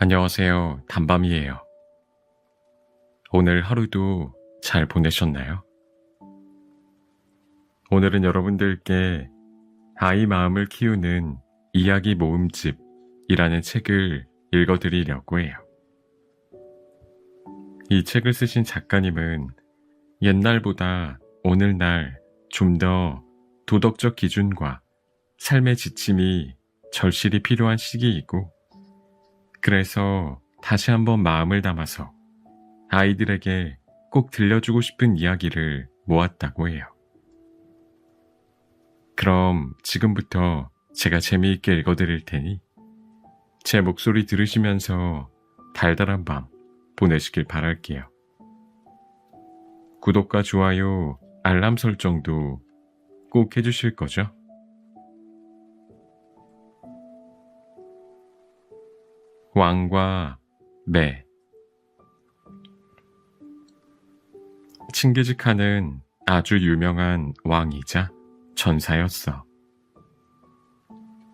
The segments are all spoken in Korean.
안녕하세요. 단밤이에요. 오늘 하루도 잘 보내셨나요? 오늘은 여러분들께 아이 마음을 키우는 이야기 모음집이라는 책을 읽어드리려고 해요. 이 책을 쓰신 작가님은 옛날보다 오늘날 좀 더 도덕적 기준과 삶의 지침이 절실히 필요한 시기이고, 그래서 다시 한번 마음을 담아서 아이들에게 꼭 들려주고 싶은 이야기를 모았다고 해요. 그럼 지금부터 제가 재미있게 읽어드릴 테니 제 목소리 들으시면서 달달한 밤 보내시길 바랄게요. 구독과 좋아요, 알람 설정도 꼭 해주실 거죠? 왕과 매. 칭기즈칸은 아주 유명한 왕이자 전사였어.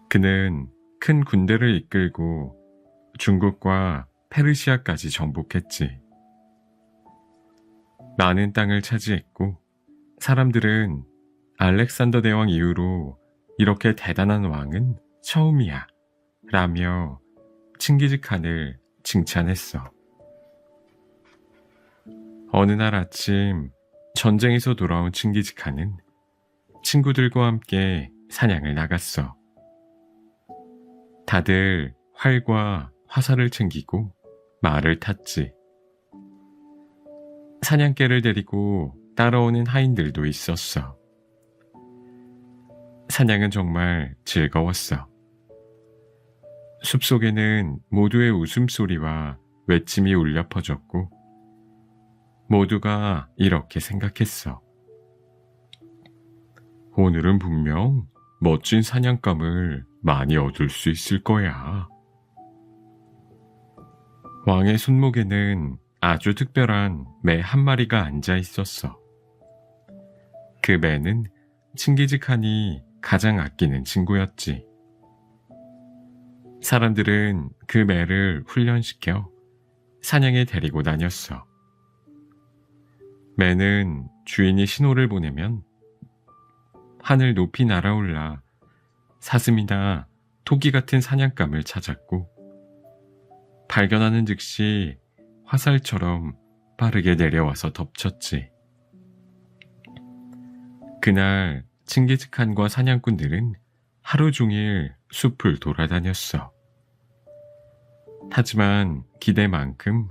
그는 큰 군대를 이끌고 중국과 페르시아까지 정복했지. 많은 땅을 차지했고, 사람들은 알렉산더 대왕 이후로 이렇게 대단한 왕은 처음이야 라며 칭기즈칸을 칭찬했어. 어느 날 아침 전쟁에서 돌아온 칭기즈칸은 친구들과 함께 사냥을 나갔어. 다들 활과 화살을 챙기고 말을 탔지. 사냥개를 데리고 따라오는 하인들도 있었어. 사냥은 정말 즐거웠어. 숲속에는 모두의 웃음소리와 외침이 울려 퍼졌고, 모두가 이렇게 생각했어. 오늘은 분명 멋진 사냥감을 많이 얻을 수 있을 거야. 왕의 손목에는 아주 특별한 매 한 마리가 앉아 있었어. 그 매는 칭기즈칸이 가장 아끼는 친구였지. 사람들은 그 매를 훈련시켜 사냥에 데리고 다녔어. 매는 주인이 신호를 보내면 하늘 높이 날아올라 사슴이나 토끼 같은 사냥감을 찾았고, 발견하는 즉시 화살처럼 빠르게 내려와서 덮쳤지. 그날 칭기즈칸과 사냥꾼들은 하루 종일 숲을 돌아다녔어. 하지만 기대만큼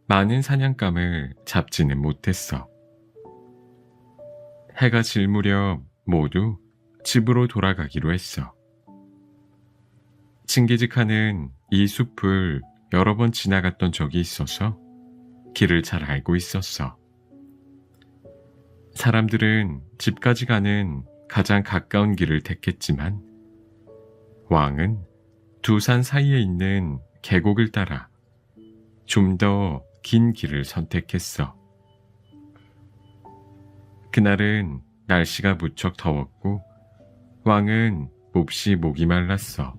많은 사냥감을 잡지는 못했어. 해가 질 무렵 모두 집으로 돌아가기로 했어. 칭기즈칸은 이 숲을 여러 번 지나갔던 적이 있어서 길을 잘 알고 있었어. 사람들은 집까지 가는 가장 가까운 길을 택했지만, 왕은 두 산 사이에 있는 계곡을 따라 좀 더 긴 길을 선택했어. 그날은 날씨가 무척 더웠고, 왕은 몹시 목이 말랐어.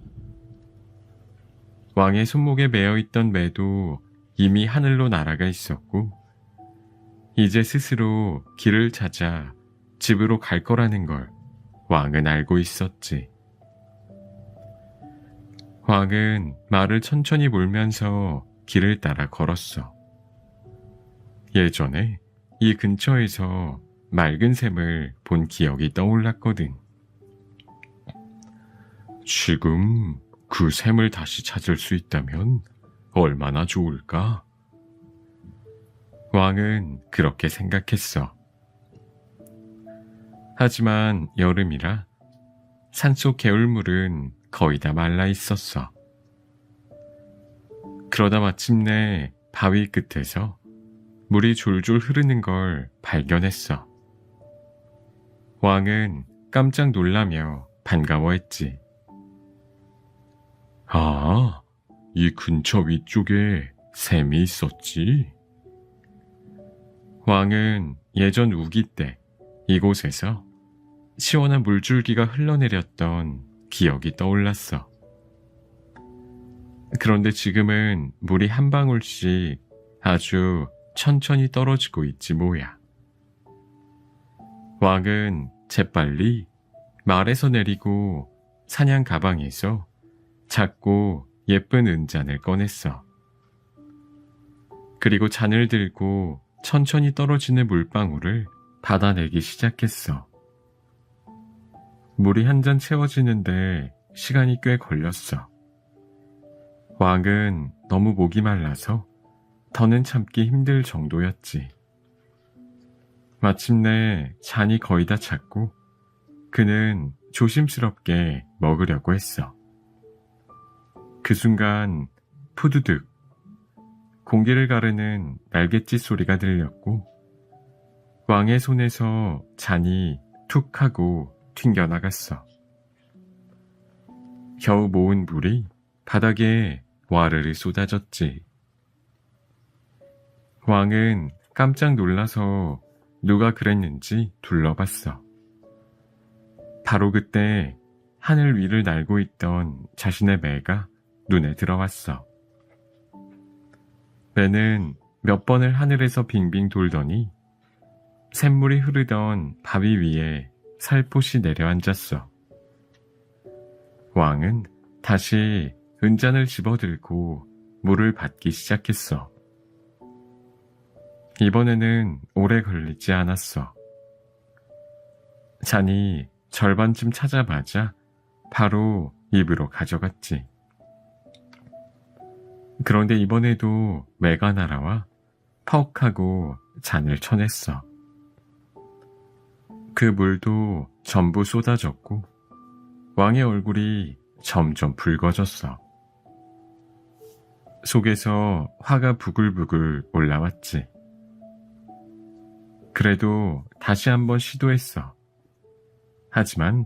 왕의 손목에 매어있던 매도 이미 하늘로 날아가 있었고, 이제 스스로 길을 찾아 집으로 갈 거라는 걸 왕은 알고 있었지. 왕은 말을 천천히 몰면서 길을 따라 걸었어. 예전에 이 근처에서 맑은 샘을 본 기억이 떠올랐거든. 지금 그 샘을 다시 찾을 수 있다면 얼마나 좋을까? 왕은 그렇게 생각했어. 하지만 여름이라 산속 개울물은 거의 다 말라 있었어. 그러다 마침내 바위 끝에서 물이 졸졸 흐르는 걸 발견했어. 왕은 깜짝 놀라며 반가워했지. 아, 이 근처 위쪽에 샘이 있었지? 왕은 예전 우기 때 이곳에서 시원한 물줄기가 흘러내렸던 기억이 떠올랐어. 그런데 지금은 물이 한 방울씩 아주 천천히 떨어지고 있지 뭐야. 왕은 재빨리 말에서 내리고 사냥 가방에서 작고 예쁜 은잔을 꺼냈어. 그리고 잔을 들고 천천히 떨어지는 물방울을 받아내기 시작했어. 물이 한 잔 채워지는데 시간이 꽤 걸렸어. 왕은 너무 목이 말라서 더는 참기 힘들 정도였지. 마침내 잔이 거의 다 찼고 그는 조심스럽게 먹으려고 했어. 그 순간 푸드득 공기를 가르는 날갯짓 소리가 들렸고 왕의 손에서 잔이 툭 하고 튕겨나갔어. 겨우 모은 물이 바닥에 와르르 쏟아졌지. 왕은 깜짝 놀라서 누가 그랬는지 둘러봤어. 바로 그때 하늘 위를 날고 있던 자신의 매가 눈에 들어왔어. 매는 몇 번을 하늘에서 빙빙 돌더니 샘물이 흐르던 바위 위에 살포시 내려앉았어. 왕은 다시 은잔을 집어들고 물을 받기 시작했어. 이번에는 오래 걸리지 않았어. 잔이 절반쯤 차자마자 바로 입으로 가져갔지. 그런데 이번에도 매가 날아와 퍽 하고 잔을 쳐냈어. 그 물도 전부 쏟아졌고 왕의 얼굴이 점점 붉어졌어. 속에서 화가 부글부글 올라왔지. 그래도 다시 한번 시도했어. 하지만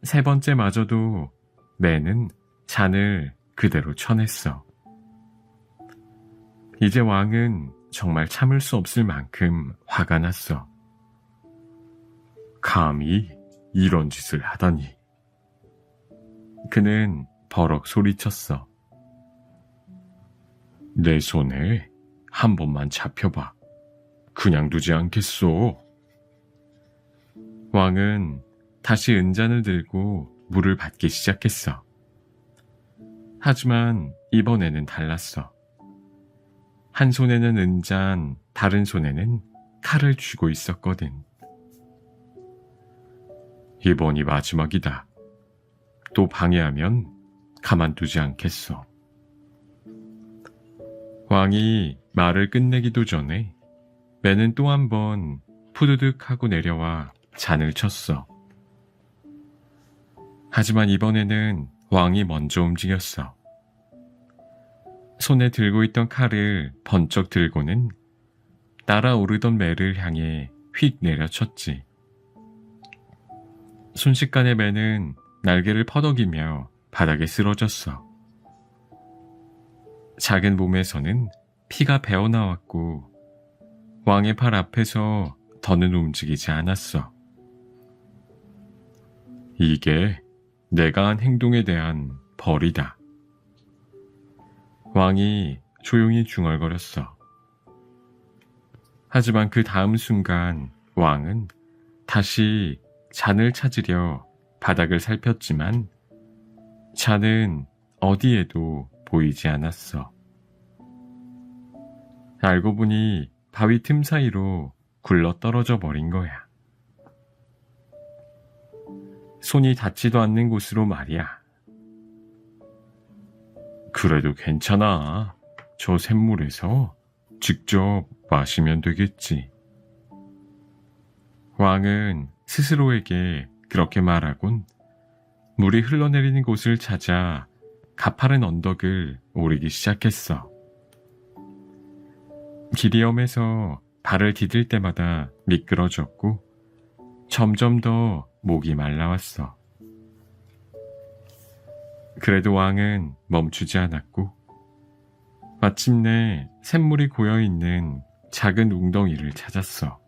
세 번째마저도 매는 잔을 그대로 쳐냈어. 이제 왕은 정말 참을 수 없을 만큼 화가 났어. 감히 이런 짓을 하다니. 그는 버럭 소리쳤어. 내 손에 한 번만 잡혀봐. 그냥 두지 않겠소. 왕은 다시 은잔을 들고 물을 받기 시작했어. 하지만 이번에는 달랐어. 한 손에는 은잔, 다른 손에는 칼을 쥐고 있었거든. 이번이 마지막이다. 또 방해하면 가만두지 않겠어. 왕이 말을 끝내기도 전에 매는 또 한 번 푸드득 하고 내려와 잔을 쳤어. 하지만 이번에는 왕이 먼저 움직였어. 손에 들고 있던 칼을 번쩍 들고는 날아오르던 매를 향해 휙 내려쳤지. 순식간에 매는 날개를 퍼덕이며 바닥에 쓰러졌어. 작은 몸에서는 피가 배어나왔고 왕의 팔 앞에서 더는 움직이지 않았어. 이게 내가 한 행동에 대한 벌이다. 왕이 조용히 중얼거렸어. 하지만 그 다음 순간 왕은 다시 잔을 찾으려 바닥을 살폈지만 잔은 어디에도 보이지 않았어. 알고 보니 바위 틈 사이로 굴러 떨어져 버린 거야. 손이 닿지도 않는 곳으로 말이야. 그래도 괜찮아. 저 샘물에서 직접 마시면 되겠지. 왕은 스스로에게 그렇게 말하곤 물이 흘러내리는 곳을 찾아 가파른 언덕을 오르기 시작했어. 길이 험해서 발을 디딜 때마다 미끄러졌고 점점 더 목이 말라왔어. 그래도 왕은 멈추지 않았고 마침내 샘물이 고여있는 작은 웅덩이를 찾았어.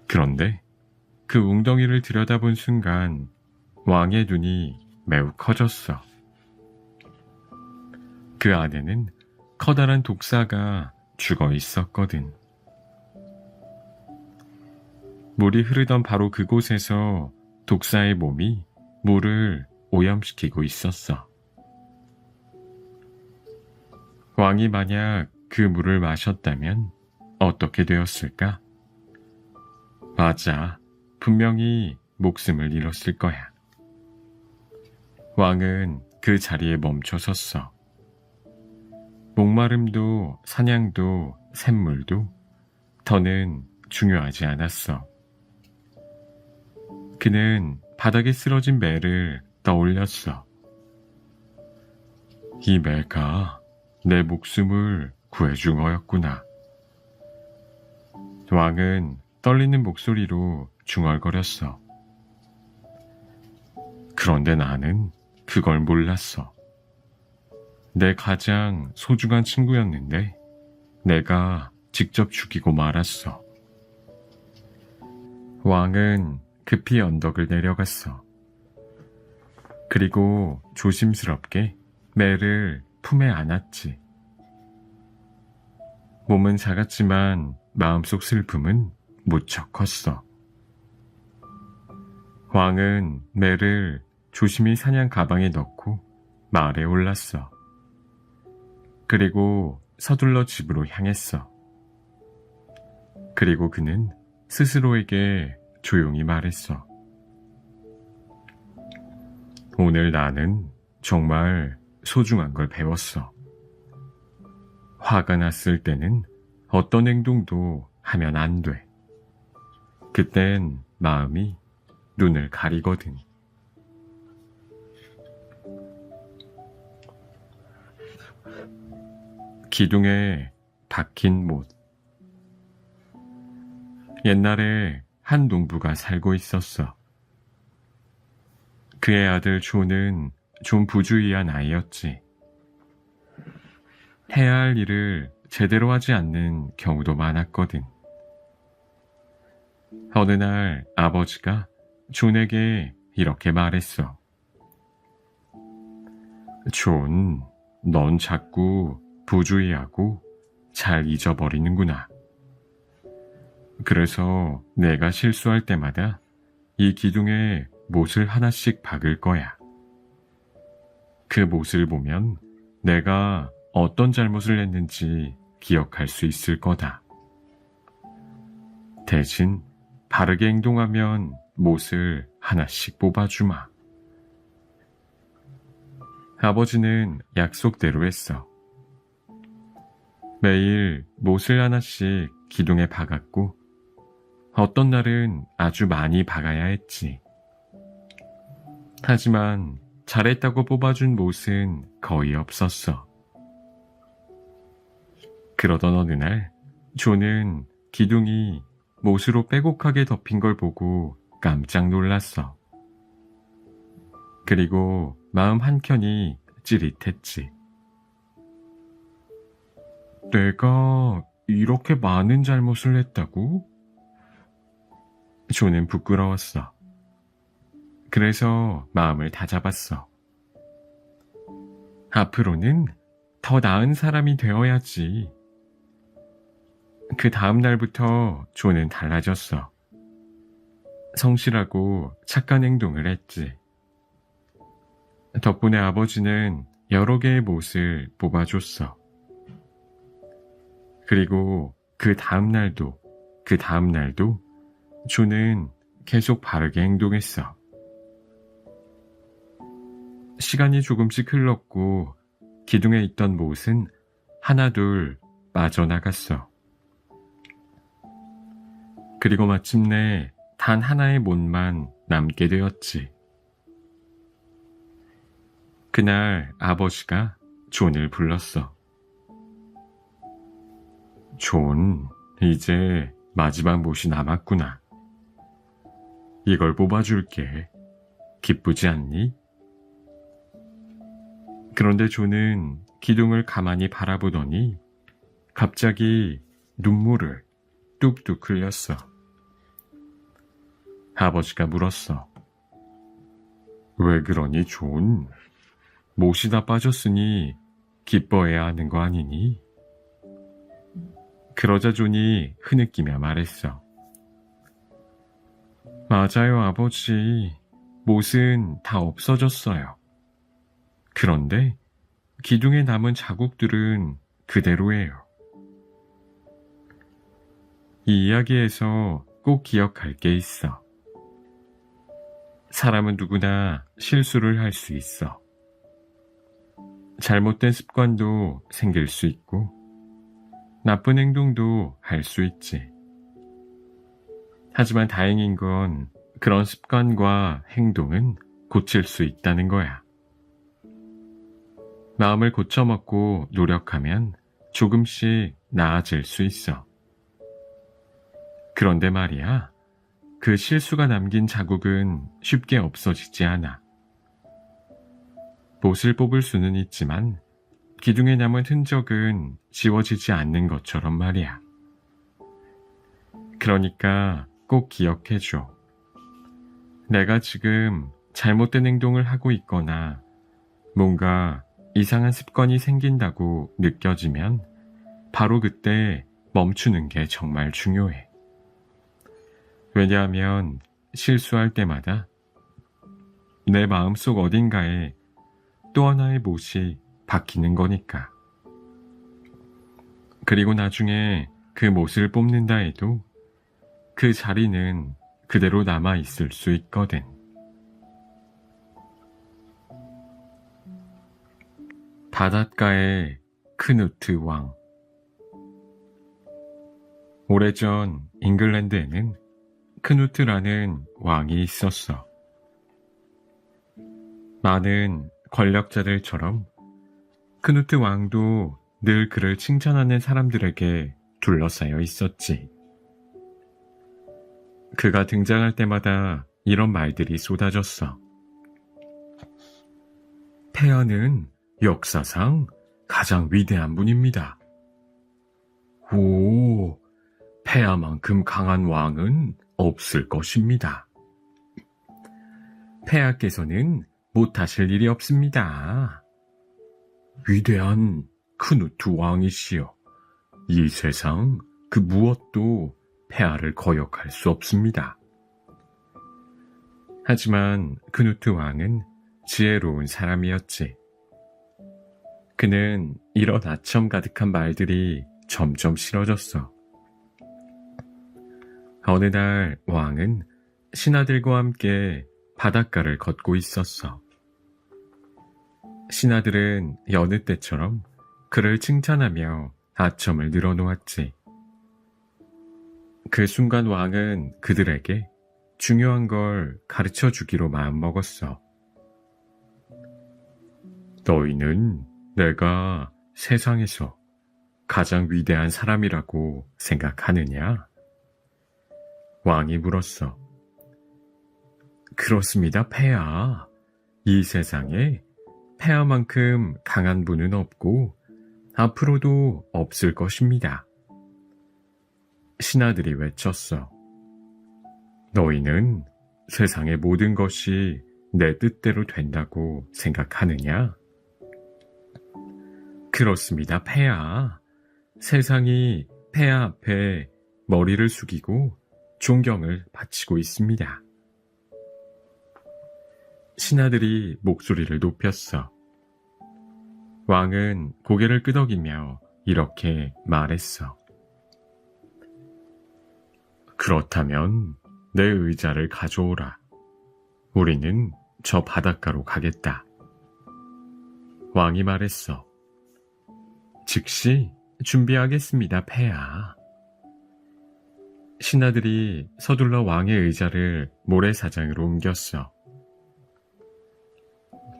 그런데 그 웅덩이를 들여다본 순간 왕의 눈이 매우 커졌어. 그 안에는 커다란 독사가 죽어 있었거든. 물이 흐르던 바로 그곳에서 독사의 몸이 물을 오염시키고 있었어. 왕이 만약 그 물을 마셨다면 어떻게 되었을까? 맞아, 분명히 목숨을 잃었을 거야. 왕은 그 자리에 멈춰 섰어. 목마름도 사냥도 샘물도 더는 중요하지 않았어. 그는 바닥에 쓰러진 매를 떠올렸어. 이 매가 내 목숨을 구해준 거였구나. 왕은 떨리는 목소리로 중얼거렸어. 그런데 나는 그걸 몰랐어. 내 가장 소중한 친구였는데 내가 직접 죽이고 말았어. 왕은 급히 언덕을 내려갔어. 그리고 조심스럽게 매를 품에 안았지. 몸은 작았지만 마음속 슬픔은 무척 컸어. 왕은 매를 조심히 사냥 가방에 넣고 마을에 올랐어. 그리고 서둘러 집으로 향했어. 그리고 그는 스스로에게 조용히 말했어. 오늘 나는 정말 소중한 걸 배웠어. 화가 났을 때는 어떤 행동도 하면 안 돼. 그땐 마음이 눈을 가리거든. 기둥에 박힌 못. 옛날에 한 농부가 살고 있었어. 그의 아들 존은 좀 부주의한 아이였지. 해야 할 일을 제대로 하지 않는 경우도 많았거든. 어느 날 아버지가 존에게 이렇게 말했어. 존, 넌 자꾸 부주의하고 잘 잊어버리는구나. 그래서 내가 실수할 때마다 이 기둥에 못을 하나씩 박을 거야. 그 못을 보면 내가 어떤 잘못을 했는지 기억할 수 있을 거다. 대신 바르게 행동하면 못을 하나씩 뽑아주마. 아버지는 약속대로 했어. 매일 못을 하나씩 기둥에 박았고 어떤 날은 아주 많이 박아야 했지. 하지만 잘했다고 뽑아준 못은 거의 없었어. 그러던 어느 날 존은 기둥이 못으로 빼곡하게 덮인 걸 보고 깜짝 놀랐어. 그리고 마음 한켠이 찌릿했지. 내가 이렇게 많은 잘못을 했다고? 존은 부끄러웠어. 그래서 마음을 다잡았어. 앞으로는 더 나은 사람이 되어야지. 그 다음 날부터 존은 달라졌어. 성실하고 착한 행동을 했지. 덕분에 아버지는 여러 개의 못을 뽑아줬어. 그리고 그 다음 날도 존은 계속 바르게 행동했어. 시간이 조금씩 흘렀고 기둥에 있던 못은 하나둘 빠져나갔어. 그리고 마침내 단 하나의 못만 남게 되었지. 그날 아버지가 존을 불렀어. 존, 이제 마지막 못이 남았구나. 이걸 뽑아줄게. 기쁘지 않니? 그런데 존은 기둥을 가만히 바라보더니 갑자기 눈물을 뚝뚝 흘렸어. 아버지가 물었어. 왜 그러니, 존? 못이 다 빠졌으니 기뻐해야 하는 거 아니니? 그러자 존이 흐느끼며 말했어. 맞아요, 아버지. 못은 다 없어졌어요. 그런데 기둥에 남은 자국들은 그대로예요. 이 이야기에서 꼭 기억할 게 있어. 사람은 누구나 실수를 할 수 있어. 잘못된 습관도 생길 수 있고, 나쁜 행동도 할 수 있지. 하지만 다행인 건 그런 습관과 행동은 고칠 수 있다는 거야. 마음을 고쳐먹고 노력하면 조금씩 나아질 수 있어. 그런데 말이야, 그 실수가 남긴 자국은 쉽게 없어지지 않아. 못을 뽑을 수는 있지만 기둥에 남은 흔적은 지워지지 않는 것처럼 말이야. 그러니까 꼭 기억해줘. 내가 지금 잘못된 행동을 하고 있거나 뭔가 이상한 습관이 생긴다고 느껴지면 바로 그때 멈추는 게 정말 중요해. 왜냐하면 실수할 때마다 내 마음속 어딘가에 또 하나의 못이 박히는 거니까. 그리고 나중에 그 못을 뽑는다 해도 그 자리는 그대로 남아있을 수 있거든. 바닷가의 크누트 왕. 오래전 잉글랜드에는 크누트라는 왕이 있었어. 많은 권력자들처럼 크누트 왕도 늘 그를 칭찬하는 사람들에게 둘러싸여 있었지. 그가 등장할 때마다 이런 말들이 쏟아졌어. 폐하는 역사상 가장 위대한 분입니다. 오, 폐하만큼 강한 왕은 없을 것입니다. 폐하께서는 못하실 일이 없습니다. 위대한 크누트 왕이시여, 이 세상 그 무엇도 폐하를 거역할 수 없습니다. 하지만 크누트 왕은 지혜로운 사람이었지. 그는 이런 아첨 가득한 말들이 점점 싫어졌어. 어느 날 왕은 신하들과 함께 바닷가를 걷고 있었어. 신하들은 여느 때처럼 그를 칭찬하며 아첨을 늘어놓았지. 그 순간 왕은 그들에게 중요한 걸 가르쳐 주기로 마음먹었어. 너희는 내가 세상에서 가장 위대한 사람이라고 생각하느냐? 왕이 물었어. 그렇습니다, 폐하. 이 세상에 폐하만큼 강한 분은 없고 앞으로도 없을 것입니다. 신하들이 외쳤어. 너희는 세상의 모든 것이 내 뜻대로 된다고 생각하느냐? 그렇습니다, 폐하. 세상이 폐하 앞에 머리를 숙이고 존경을 바치고 있습니다. 신하들이 목소리를 높였어. 왕은 고개를 끄덕이며 이렇게 말했어. 그렇다면 내 의자를 가져오라. 우리는 저 바닷가로 가겠다. 왕이 말했어. 즉시 준비하겠습니다, 폐하. 신하들이 서둘러 왕의 의자를 모래사장으로 옮겼어.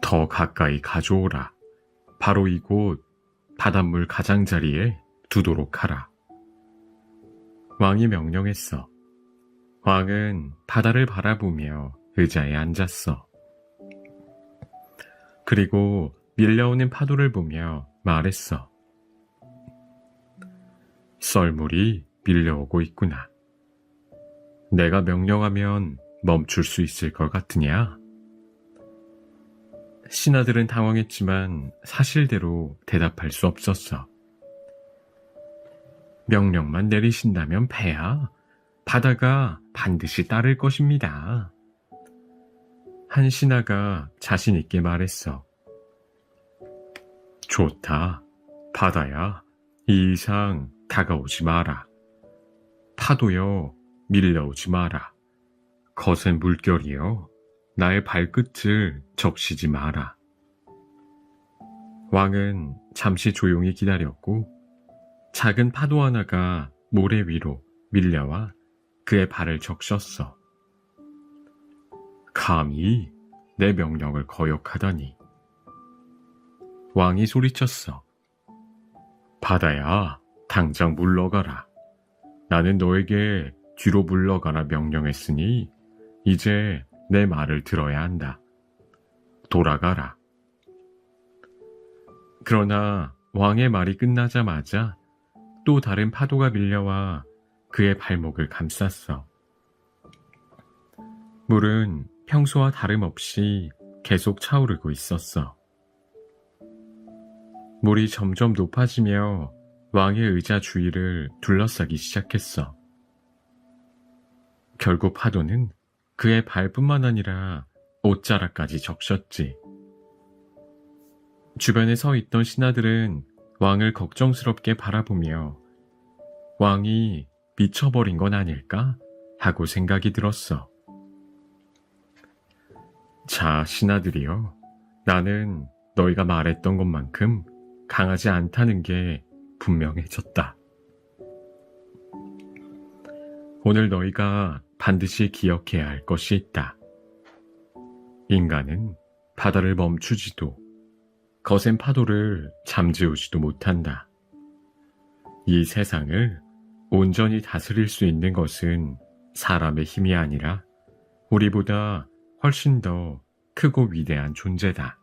더 가까이 가져오라. 바로 이곳 바닷물 가장자리에 두도록 하라. 왕이 명령했어. 왕은 바다를 바라보며 의자에 앉았어. 그리고 밀려오는 파도를 보며 말했어. 썰물이 밀려오고 있구나. 내가 명령하면 멈출 수 있을 것 같으냐? 신하들은 당황했지만 사실대로 대답할 수 없었어. 명령만 내리신다면 폐하, 바다가 반드시 따를 것입니다. 한 신하가 자신 있게 말했어. 좋다. 바다야, 이 이상 다가오지 마라. 파도여, 밀려오지 마라. 거센 물결이여, 나의 발끝을 적시지 마라. 왕은 잠시 조용히 기다렸고 작은 파도 하나가 모래 위로 밀려와 그의 발을 적셨어. 감히 내 명령을 거역하다니. 왕이 소리쳤어. 바다야, 당장 물러가라. 나는 너에게 뒤로 물러가라 명령했으니 이제 내 말을 들어야 한다. 돌아가라. 그러나 왕의 말이 끝나자마자 또 다른 파도가 밀려와 그의 발목을 감쌌어. 물은 평소와 다름없이 계속 차오르고 있었어. 물이 점점 높아지며 왕의 의자 주위를 둘러싸기 시작했어. 결국 파도는 그의 발뿐만 아니라 옷자락까지 적셨지. 주변에 서 있던 신하들은 왕을 걱정스럽게 바라보며 왕이 미쳐버린 건 아닐까 하고 생각이 들었어. 자, 신하들이여, 나는 너희가 말했던 것만큼 강하지 않다는 게 분명해졌다. 오늘 너희가 반드시 기억해야 할 것이 있다. 인간은 바다를 멈추지도 거센 파도를 잠재우지도 못한다. 이 세상을 온전히 다스릴 수 있는 것은 사람의 힘이 아니라 우리보다 훨씬 더 크고 위대한 존재다.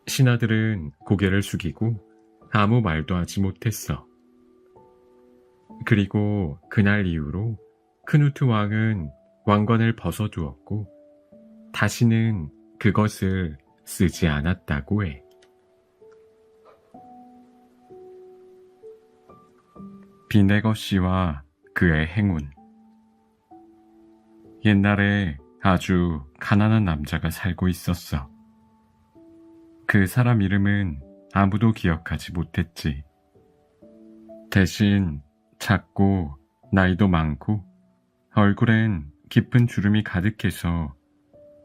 신하들은 고개를 숙이고 아무 말도 하지 못했어. 그리고 그날 이후로 크누트 왕은 왕관을 벗어두었고 다시는 그것을 쓰지 않았다고 해. 비네거 씨와 그의 행운. 옛날에 아주 가난한 남자가 살고 있었어. 그 사람 이름은 아무도 기억하지 못했지. 대신 작고 나이도 많고 얼굴엔 깊은 주름이 가득해서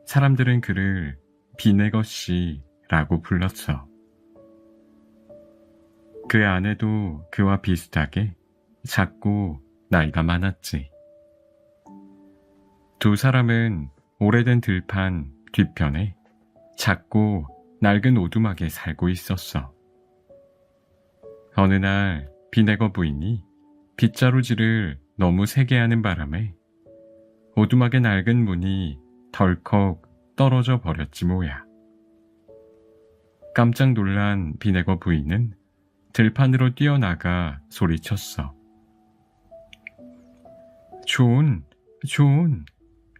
사람들은 그를 비네거 씨라고 불렀어. 그 아내도 그와 비슷하게 작고 나이가 많았지. 두 사람은 오래된 들판 뒤편에 작고 낡은 오두막에 살고 있었어. 어느 날 비네거 부인이 빗자루질을 너무 세게 하는 바람에 오두막의 낡은 문이 덜컥 떨어져 버렸지 뭐야. 깜짝 놀란 비네거 부인은 들판으로 뛰어나가 소리쳤어. 존,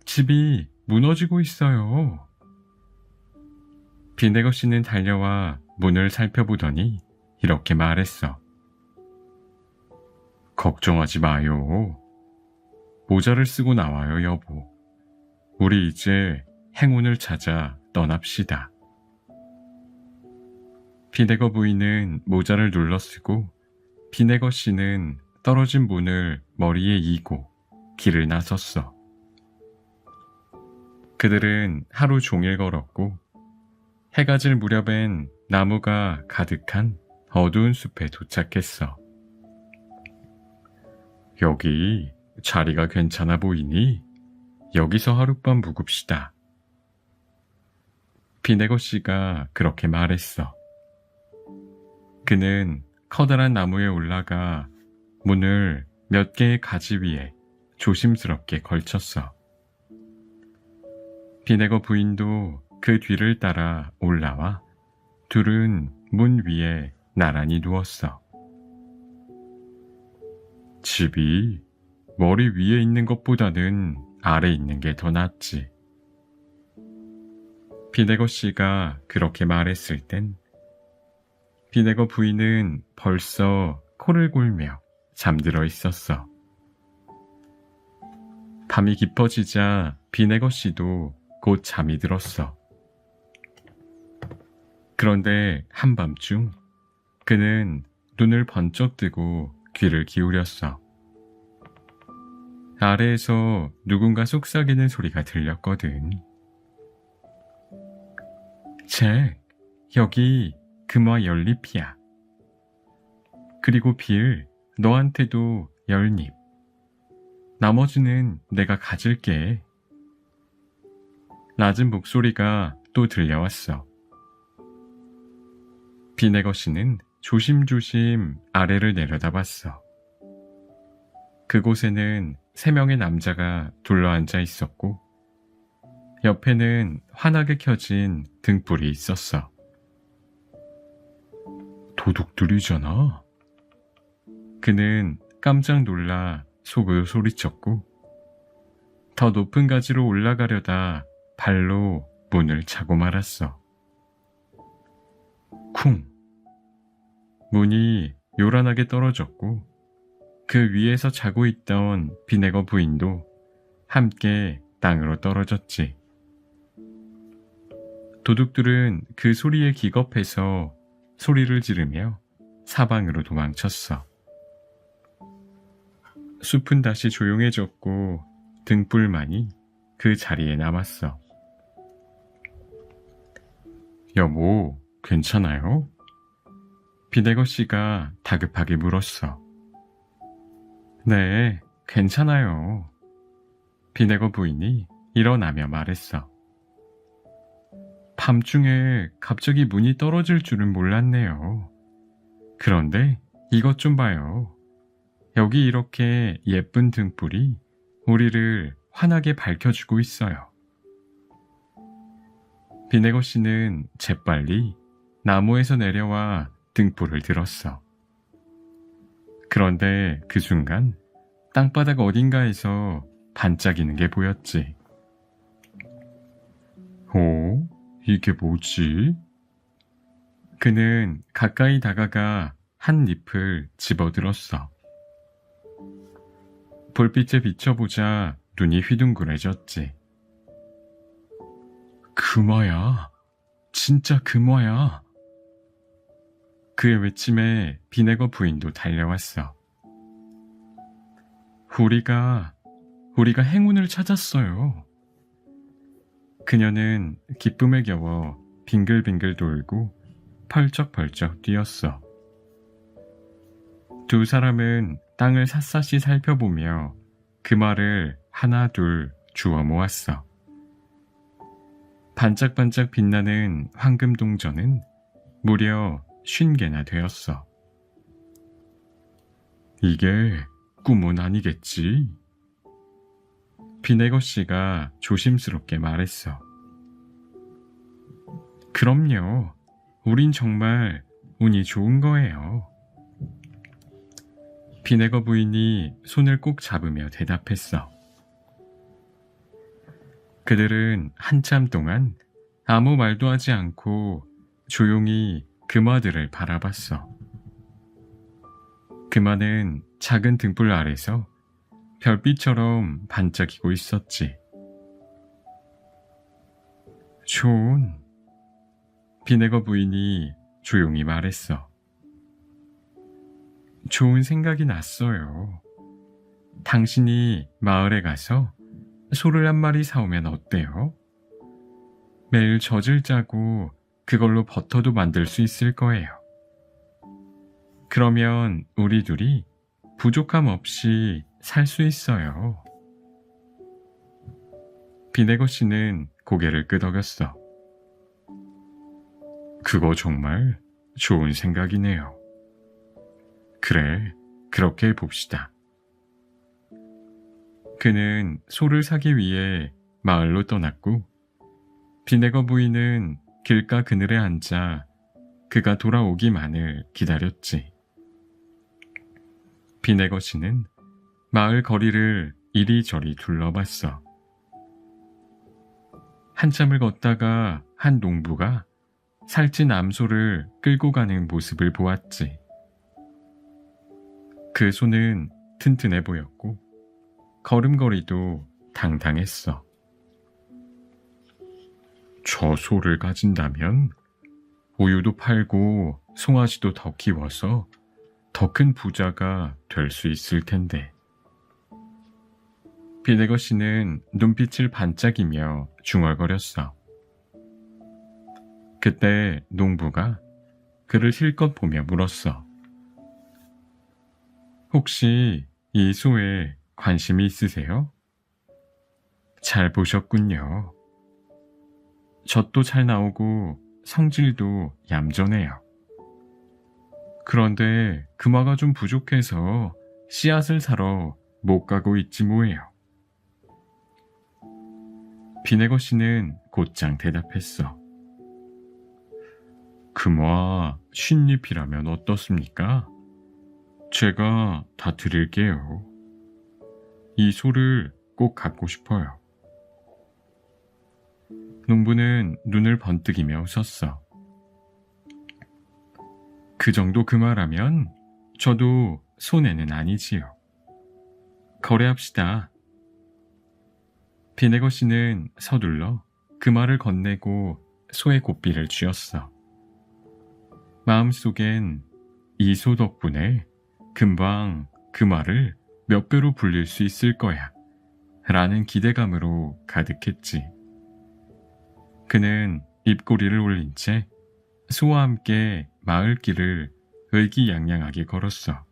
집이 무너지고 있어요. 비네거 씨는 달려와 문을 살펴보더니 이렇게 말했어. 걱정하지 마요. 모자를 쓰고 나와요, 여보. 우리 이제 행운을 찾아 떠납시다. 비네거 부인은 모자를 눌러 쓰고 비네거 씨는 떨어진 문을 머리에 이고 길을 나섰어. 그들은 하루 종일 걸었고 해가 질 무렵엔 나무가 가득한 어두운 숲에 도착했어. 여기 자리가 괜찮아 보이니 여기서 하룻밤 묵읍시다. 비네거 씨가 그렇게 말했어. 그는 커다란 나무에 올라가 문을 몇 개의 가지 위에 조심스럽게 걸쳤어. 비네거 부인도 그 뒤를 따라 올라와 둘은 문 위에 나란히 누웠어. 집이 머리 위에 있는 것보다는 아래 있는 게 더 낫지. 비네거 씨가 그렇게 말했을 땐 비네거 부인은 벌써 코를 골며 잠들어 있었어. 밤이 깊어지자 비네거 씨도 곧 잠이 들었어. 그런데 한밤중 그는 눈을 번쩍 뜨고 귀를 기울였어. 아래에서 누군가 속삭이는 소리가 들렸거든. 잭, 여기 금화 열잎이야. 그리고 빌, 너한테도 열잎. 나머지는 내가 가질게. 낮은 목소리가 또 들려왔어. 비네거 씨는 조심조심 아래를 내려다봤어. 그곳에는 3명의 남자가 둘러앉아 있었고 옆에는 환하게 켜진 등불이 있었어. 도둑들이잖아. 그는 깜짝 놀라 속으로 소리쳤고 더 높은 가지로 올라가려다 발로 문을 차고 말았어. 쿵! 문이 요란하게 떨어졌고 그 위에서 자고 있던 비네거 부인도 함께 땅으로 떨어졌지. 도둑들은 그 소리에 기겁해서 소리를 지르며 사방으로 도망쳤어. 숲은 다시 조용해졌고 등불만이 그 자리에 남았어. 여보, 괜찮아요? 비네거 씨가 다급하게 물었어. 네, 괜찮아요. 비네거 부인이 일어나며 말했어. 밤중에 갑자기 문이 떨어질 줄은 몰랐네요. 그런데 이것 좀 봐요. 여기 이렇게 예쁜 등불이 우리를 환하게 밝혀주고 있어요. 비네거 씨는 재빨리 나무에서 내려와 등불을 들었어. 그런데 그 순간 땅바닥 어딘가에서 반짝이는 게 보였지. 오, 이게 뭐지? 그는 가까이 다가가 한 잎을 집어들었어. 불빛에 비춰보자 눈이 휘둥그레졌지. 금화야. 진짜 금화야. 그의 외침에 비네거 부인도 달려왔어. 우리가 행운을 찾았어요. 그녀는 기쁨에 겨워 빙글빙글 돌고 펄쩍펄쩍 뛰었어. 두 사람은 땅을 샅샅이 살펴보며 금화를 하나 둘 주워 모았어. 반짝반짝 빛나는 황금 동전은 무려 50개나 되었어. 이게 꿈은 아니겠지? 비네거 씨가 조심스럽게 말했어. 그럼요. 우린 정말 운이 좋은 거예요. 비네거 부인이 손을 꼭 잡으며 대답했어. 그들은 한참 동안 아무 말도 하지 않고 조용히 금화들을 바라봤어. 금화는 작은 등불 아래서 별빛처럼 반짝이고 있었지. 존, 비네거 부인이 조용히 말했어. 좋은 생각이 났어요. 당신이 마을에 가서 소를 한 마리 사오면 어때요? 매일 젖을 짜고 그걸로 버터도 만들 수 있을 거예요. 그러면 우리 둘이 부족함 없이 살 수 있어요. 비네거 씨는 고개를 끄덕였어. 그거 정말 좋은 생각이네요. 그래, 그렇게 해봅시다. 그는 소를 사기 위해 마을로 떠났고 비네거 부인은 길가 그늘에 앉아 그가 돌아오기만을 기다렸지. 비네거 씨는 마을 거리를 이리저리 둘러봤어. 한참을 걷다가 한 농부가 살찐 암소를 끌고 가는 모습을 보았지. 그 소는 튼튼해 보였고 걸음걸이도 당당했어. 저 소를 가진다면 우유도 팔고 송아지도 더 키워서 더 큰 부자가 될 수 있을 텐데. 비네거 씨는 눈빛을 반짝이며 중얼거렸어. 그때 농부가 그를 실컷 보며 물었어. 혹시 이 소에 관심이 있으세요? 잘 보셨군요. 젖도 잘 나오고 성질도 얌전해요. 그런데 금화가 좀 부족해서 씨앗을 사러 못 가고 있지 뭐예요. 비네거 씨는 곧장 대답했어. 금화 50잎이라면 어떻습니까? 제가 다 드릴게요. 이 소를 꼭 갖고 싶어요. 농부는 눈을 번뜩이며 웃었어. 그 정도 금화라면 저도 손해는 아니지요. 거래합시다. 비네거 씨는 서둘러 금화를 건네고 소의 고삐를 쥐었어. 마음속엔 이 소 덕분에 금방 금화를 몇 배로 불릴 수 있을 거야 라는 기대감으로 가득했지. 그는 입꼬리를 올린 채 소와 함께 마을길을 의기양양하게 걸었어.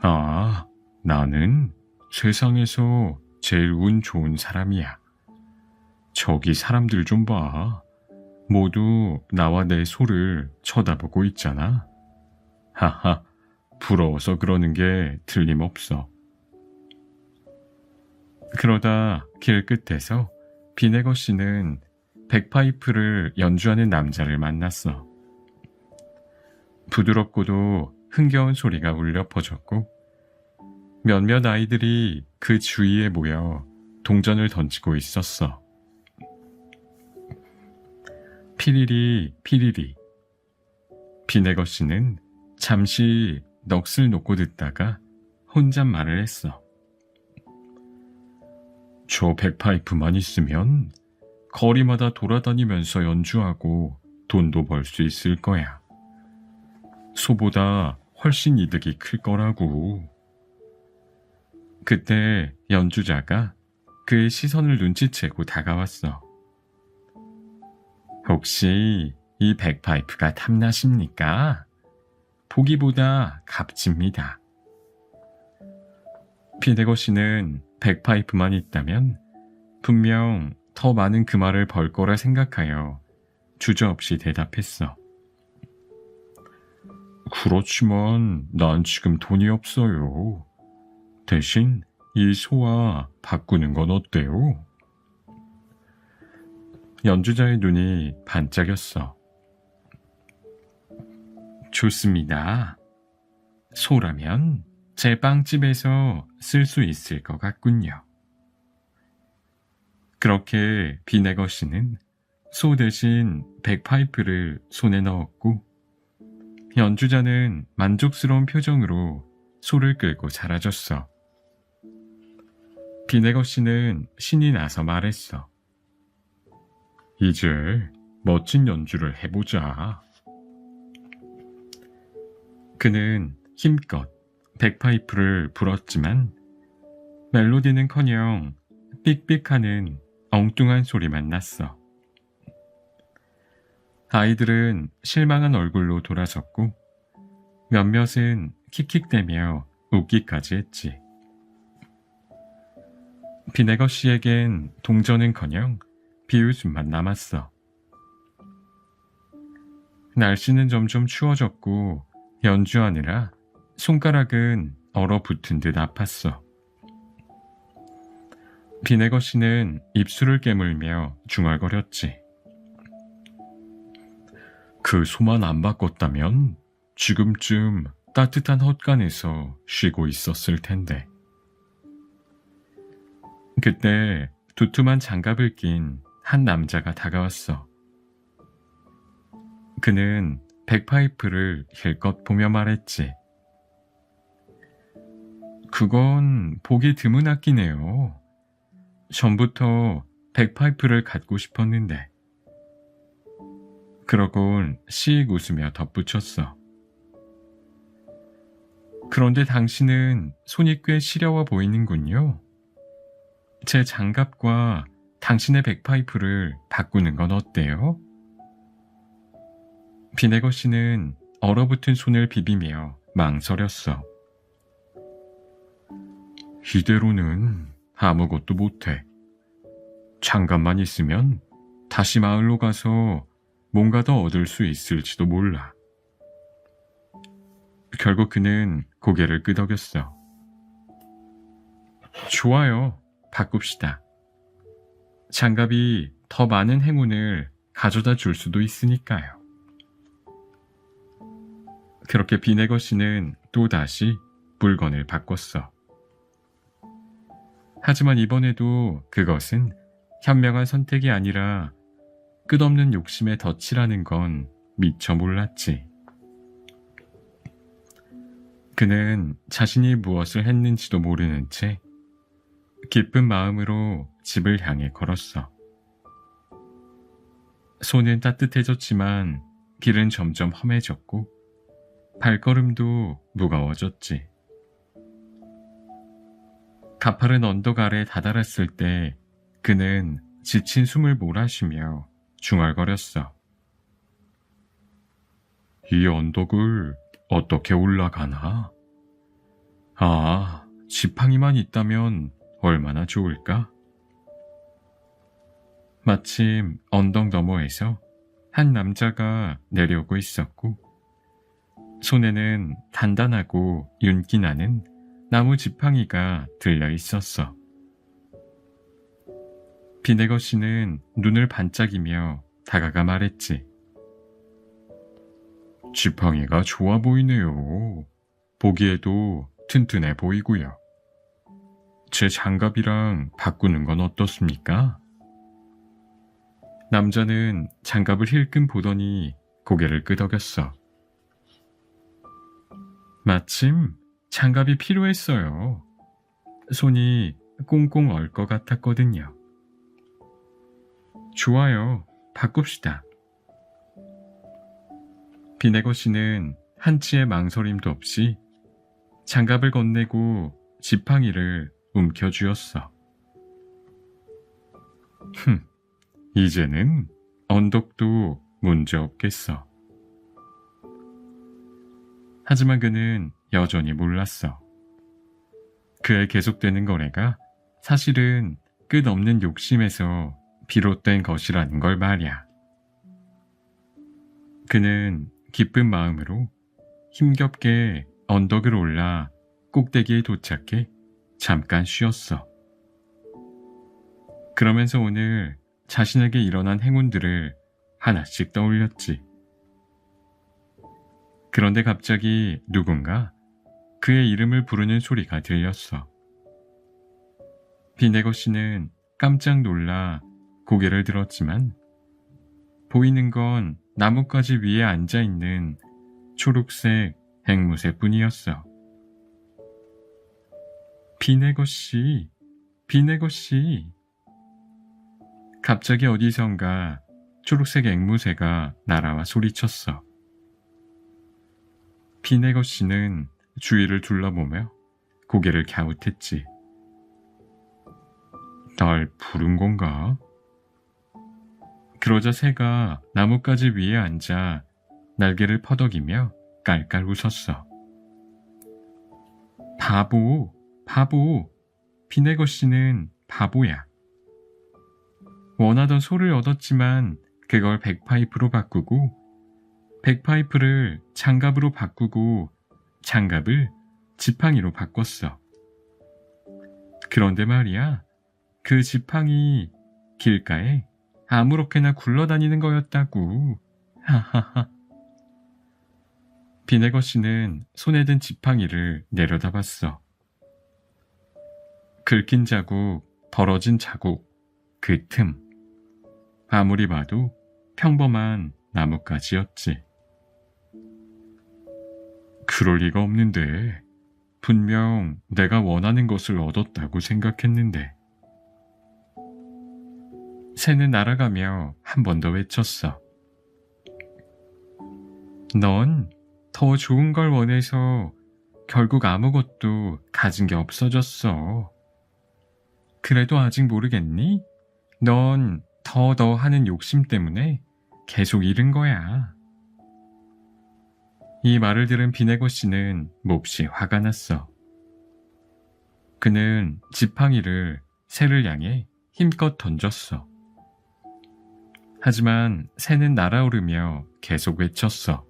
아, 나는 세상에서 제일 운 좋은 사람이야. 저기 사람들 좀 봐. 모두 나와 내 소를 쳐다보고 있잖아. 하하, 부러워서 그러는 게 틀림없어. 그러다 길 끝에서 비네거 씨는 백파이프를 연주하는 남자를 만났어. 부드럽고도 흥겨운 소리가 울려 퍼졌고 몇몇 아이들이 그 주위에 모여 동전을 던지고 있었어. 피리리 피리리. 비네거 씨는 잠시 넋을 놓고 듣다가 혼잣말을 했어. 저 백파이프만 있으면 거리마다 돌아다니면서 연주하고 돈도 벌 수 있을 거야. 소보다 훨씬 이득이 클 거라고. 그때 연주자가 그의 시선을 눈치채고 다가왔어. 혹시 이 백파이프가 탐나십니까? 보기보다 값집니다. 비네거 씨는 백파이프만 있다면 분명 더 많은 금화를 벌 거라 생각하여 주저없이 대답했어. 그렇지만 난 지금 돈이 없어요. 대신 이 소와 바꾸는 건 어때요? 연주자의 눈이 반짝였어. 좋습니다. 소라면 제 빵집에서 쓸 수 있을 것 같군요. 그렇게 비네거 씨는 소 대신 백파이프를 손에 넣었고 연주자는 만족스러운 표정으로 소를 끌고 사라졌어. 비네거 씨는 신이 나서 말했어. 이제 멋진 연주를 해보자. 그는 힘껏 백파이프를 불었지만 멜로디는커녕 삑삑하는 엉뚱한 소리만 났어. 아이들은 실망한 얼굴로 돌아섰고 몇몇은 킥킥대며 웃기까지 했지. 비네거 씨에겐 동전은커녕 비웃음만 남았어. 날씨는 점점 추워졌고 연주하느라 손가락은 얼어붙은 듯 아팠어. 비네거 씨는 입술을 깨물며 중얼거렸지. 그 소만 안 바꿨다면 지금쯤 따뜻한 헛간에서 쉬고 있었을 텐데. 그때 두툼한 장갑을 낀 한 남자가 다가왔어. 그는 백파이프를 힐끗 보며 말했지. 그건 보기 드문 악기네요. 전부터 백파이프를 갖고 싶었는데. 그러곤 씩 웃으며 덧붙였어. 그런데 당신은 손이 꽤 시려워 보이는군요. 제 장갑과 당신의 백파이프를 바꾸는 건 어때요? 비네거 씨는 얼어붙은 손을 비비며 망설였어. 이대로는 아무것도 못해. 장갑만 있으면 다시 마을로 가서 뭔가 더 얻을 수 있을지도 몰라. 결국 그는 고개를 끄덕였어. 좋아요. 바꿉시다. 장갑이 더 많은 행운을 가져다 줄 수도 있으니까요. 그렇게 비네거 씨는 또다시 물건을 바꿨어. 하지만 이번에도 그것은 현명한 선택이 아니라 끝없는 욕심의 덫이라는 건 미처 몰랐지. 그는 자신이 무엇을 했는지도 모르는 채 기쁜 마음으로 집을 향해 걸었어. 손은 따뜻해졌지만 길은 점점 험해졌고 발걸음도 무거워졌지. 가파른 언덕 아래 다다랐을 때 그는 지친 숨을 몰아쉬며 중얼거렸어. 이 언덕을 어떻게 올라가나? 아, 지팡이만 있다면 얼마나 좋을까? 마침 언덕 너머에서 한 남자가 내려오고 있었고 손에는 단단하고 윤기 나는 나무 지팡이가 들려 있었어. 비네거 씨는 눈을 반짝이며 다가가 말했지. 지팡이가 좋아 보이네요. 보기에도 튼튼해 보이고요. 제 장갑이랑 바꾸는 건 어떻습니까? 남자는 장갑을 힐끔 보더니 고개를 끄덕였어. 마침 장갑이 필요했어요. 손이 꽁꽁 얼 것 같았거든요. 좋아요. 바꿉시다. 비네거 씨는 한치의 망설임도 없이 장갑을 건네고 지팡이를 움켜쥐었어. 이제는 언덕도 문제 없겠어. 하지만 그는 여전히 몰랐어. 그의 계속되는 거래가 사실은 끝없는 욕심에서 비롯된 것이라는 걸 말이야. 그는 기쁜 마음으로 힘겹게 언덕을 올라 꼭대기에 도착해 잠깐 쉬었어. 그러면서 오늘 자신에게 일어난 행운들을 하나씩 떠올렸지. 그런데 갑자기 누군가 그의 이름을 부르는 소리가 들렸어. 비네거 씨는 깜짝 놀라 고개를 들었지만 보이는 건 나뭇가지 위에 앉아있는 초록색 앵무새뿐이었어. 비네거 씨, 비네거 씨. 갑자기 어디선가 초록색 앵무새가 날아와 소리쳤어. 비네거 씨는 주위를 둘러보며 고개를 갸웃했지. 날 부른 건가? 그러자 새가 나뭇가지 위에 앉아 날개를 퍼덕이며 깔깔 웃었어. 바보, 바보. 비네거 씨는 바보야. 원하던 소를 얻었지만 그걸 백파이프로 바꾸고 백파이프를 장갑으로 바꾸고 장갑을 지팡이로 바꿨어. 그런데 말이야, 그 지팡이 길가에 아무렇게나 굴러다니는 거였다고. 하하하. 비네거 씨는 손에 든 지팡이를 내려다봤어. 긁힌 자국, 벌어진 자국, 그 틈, 아무리 봐도 평범한 나뭇가지였지. 그럴 리가 없는데, 분명 내가 원하는 것을 얻었다고 생각했는데. 새는 날아가며 한 번 더 외쳤어. 넌 더 좋은 걸 원해서 결국 아무것도 가진 게 없어졌어. 그래도 아직 모르겠니? 넌 더 하는 욕심 때문에 계속 잃은 거야. 이 말을 들은 비네거 씨는 몹시 화가 났어. 그는 지팡이를 새를 향해 힘껏 던졌어. 하지만 새는 날아오르며 계속 외쳤어.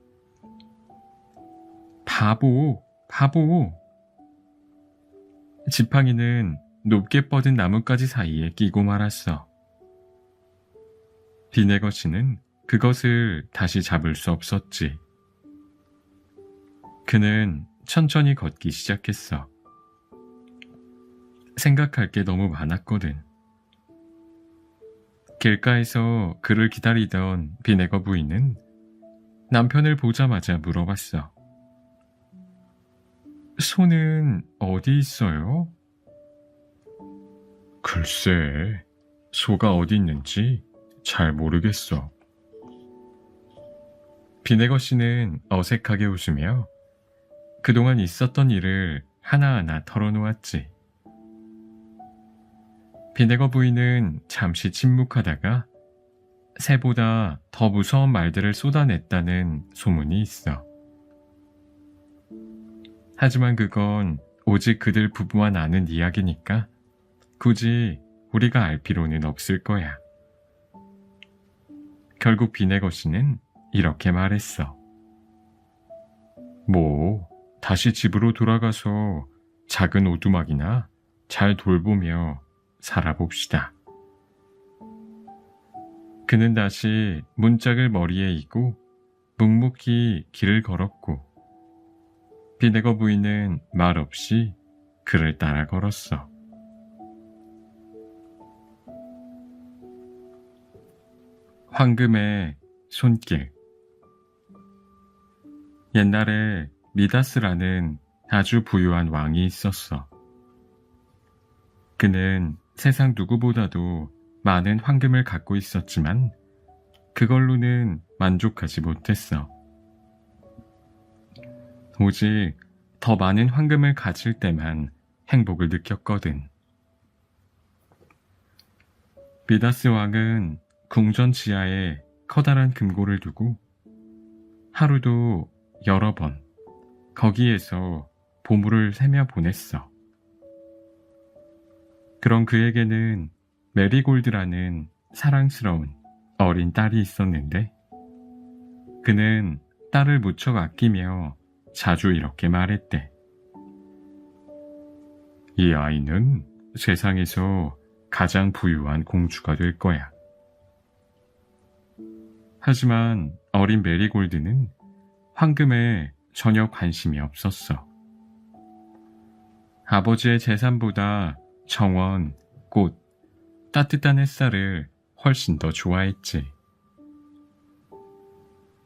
바보, 바보. 지팡이는 높게 뻗은 나뭇가지 사이에 끼고 말았어. 비네거 씨는 그것을 다시 잡을 수 없었지. 그는 천천히 걷기 시작했어. 생각할 게 너무 많았거든. 길가에서 그를 기다리던 비네거 부인은 남편을 보자마자 물어봤어. 소는 어디 있어요? 글쎄, 소가 어디 있는지 잘 모르겠어. 비네거 씨는 어색하게 웃으며 그동안 있었던 일을 하나하나 털어놓았지. 비네거 부인은 잠시 침묵하다가 새보다 더 무서운 말들을 쏟아냈다는 소문이 있어. 하지만 그건 오직 그들 부부만 아는 이야기니까 굳이 우리가 알 필요는 없을 거야. 결국 비네거 씨는 이렇게 말했어. 뭐, 다시 집으로 돌아가서 작은 오두막이나 잘 돌보며 살아봅시다. 그는 다시 문짝을 머리에 이고 묵묵히 길을 걸었고 비네거 부인은 말없이 그를 따라 걸었어. 황금의 손길. 옛날에 미다스라는 아주 부유한 왕이 있었어. 그는 세상 누구보다도 많은 황금을 갖고 있었지만 그걸로는 만족하지 못했어. 오직 더 많은 황금을 가질 때만 행복을 느꼈거든. 미다스 왕은 궁전 지하에 커다란 금고를 두고 하루도 여러 번 거기에서 보물을 세며 보냈어. 그런 그에게는 메리골드라는 사랑스러운 어린 딸이 있었는데 그는 딸을 무척 아끼며 자주 이렇게 말했대. 이 아이는 세상에서 가장 부유한 공주가 될 거야. 하지만 어린 메리골드는 황금에 전혀 관심이 없었어. 아버지의 재산보다 정원, 꽃, 따뜻한 햇살을 훨씬 더 좋아했지.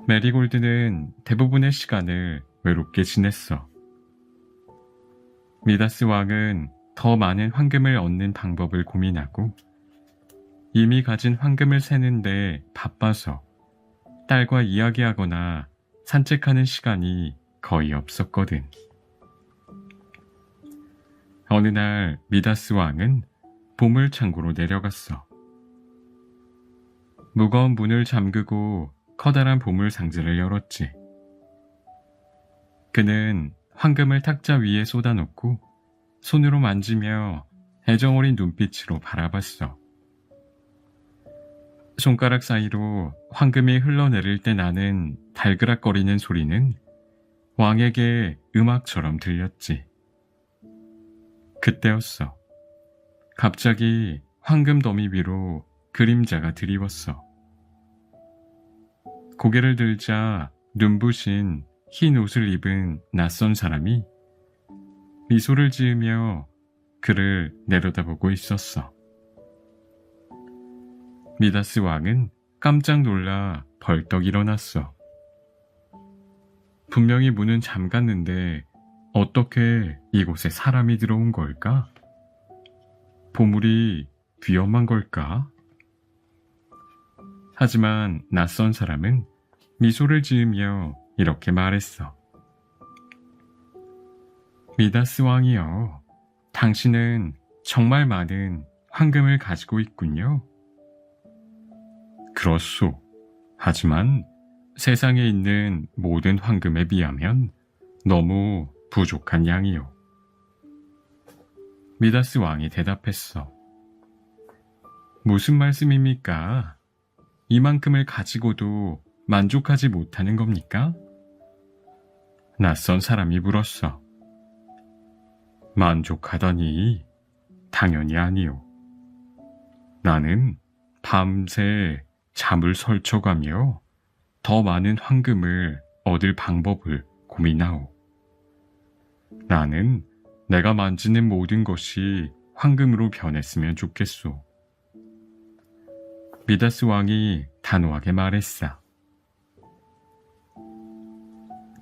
메리골드는 대부분의 시간을 외롭게 지냈어. 미다스 왕은 더 많은 황금을 얻는 방법을 고민하고 이미 가진 황금을 세는데 바빠서 딸과 이야기하거나 산책하는 시간이 거의 없었거든. 어느 날 미다스 왕은 보물창고로 내려갔어. 무거운 문을 잠그고 커다란 보물 상자를 열었지. 그는 황금을 탁자 위에 쏟아놓고 손으로 만지며 애정어린 눈빛으로 바라봤어. 손가락 사이로 황금이 흘러내릴 때 나는 달그락거리는 소리는 왕에게 음악처럼 들렸지. 그때였어. 갑자기 황금 더미 위로 그림자가 드리웠어. 고개를 들자 눈부신 흰 옷을 입은 낯선 사람이 미소를 지으며 그를 내려다보고 있었어. 미다스 왕은 깜짝 놀라 벌떡 일어났어. 분명히 문은 잠갔는데 어떻게 이곳에 사람이 들어온 걸까? 보물이 위험한 걸까? 하지만 낯선 사람은 미소를 지으며 이렇게 말했어. 미다스 왕이여, 당신은 정말 많은 황금을 가지고 있군요. 그렇소. 하지만 세상에 있는 모든 황금에 비하면 너무 부족한 양이요. 미다스 왕이 대답했어. 무슨 말씀입니까? 이만큼을 가지고도 만족하지 못하는 겁니까? 낯선 사람이 물었어. 만족하다니 당연히 아니요. 나는 밤새 잠을 설쳐가며 더 많은 황금을 얻을 방법을 고민하오. 나는 내가 만지는 모든 것이 황금으로 변했으면 좋겠소. 미다스 왕이 단호하게 말했어.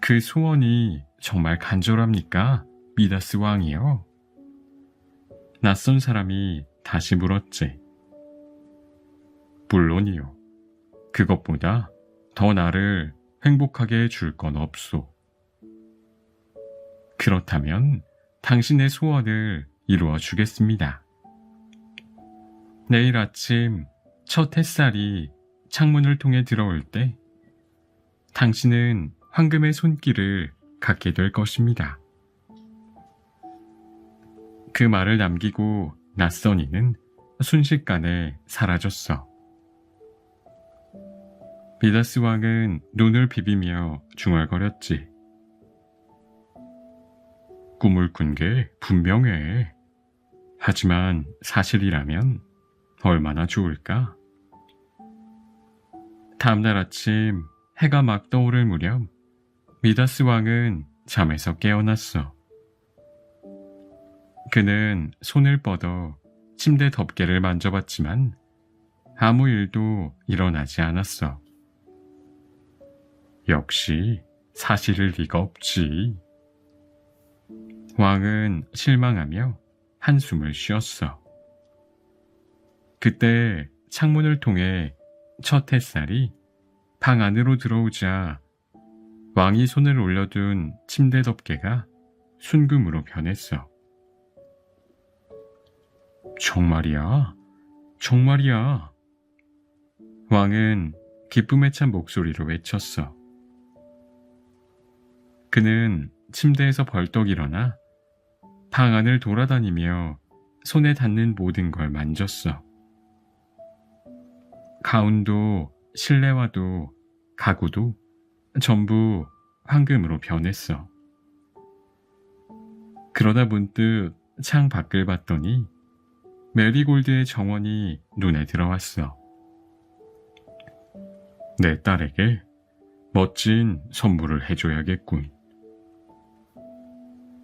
그 소원이 정말 간절합니까? 미다스 왕이요? 낯선 사람이 다시 물었지. 물론이요. 그것보다 더 나를 행복하게 해줄 건 없소. 그렇다면 당신의 소원을 이루어 주겠습니다. 내일 아침 첫 햇살이 창문을 통해 들어올 때 당신은 황금의 손길을 갖게 될 것입니다. 그 말을 남기고 낯선 이는 순식간에 사라졌어. 미다스 왕은 눈을 비비며 중얼거렸지. 꿈을 꾼 게 분명해. 하지만 사실이라면 얼마나 좋을까? 다음날 아침 해가 막 떠오를 무렵 미다스 왕은 잠에서 깨어났어. 그는 손을 뻗어 침대 덮개를 만져봤지만 아무 일도 일어나지 않았어. 역시 사실일 리가 없지. 왕은 실망하며 한숨을 쉬었어. 그때 창문을 통해 첫 햇살이 방 안으로 들어오자 왕이 손을 올려둔 침대 덮개가 순금으로 변했어. 정말이야? 정말이야? 왕은 기쁨에 찬 목소리로 외쳤어. 그는 침대에서 벌떡 일어나 방 안을 돌아다니며 손에 닿는 모든 걸 만졌어. 가운도 실내화도 가구도 전부 황금으로 변했어. 그러다 문득 창 밖을 봤더니 메리골드의 정원이 눈에 들어왔어. 내 딸에게 멋진 선물을 해줘야겠군.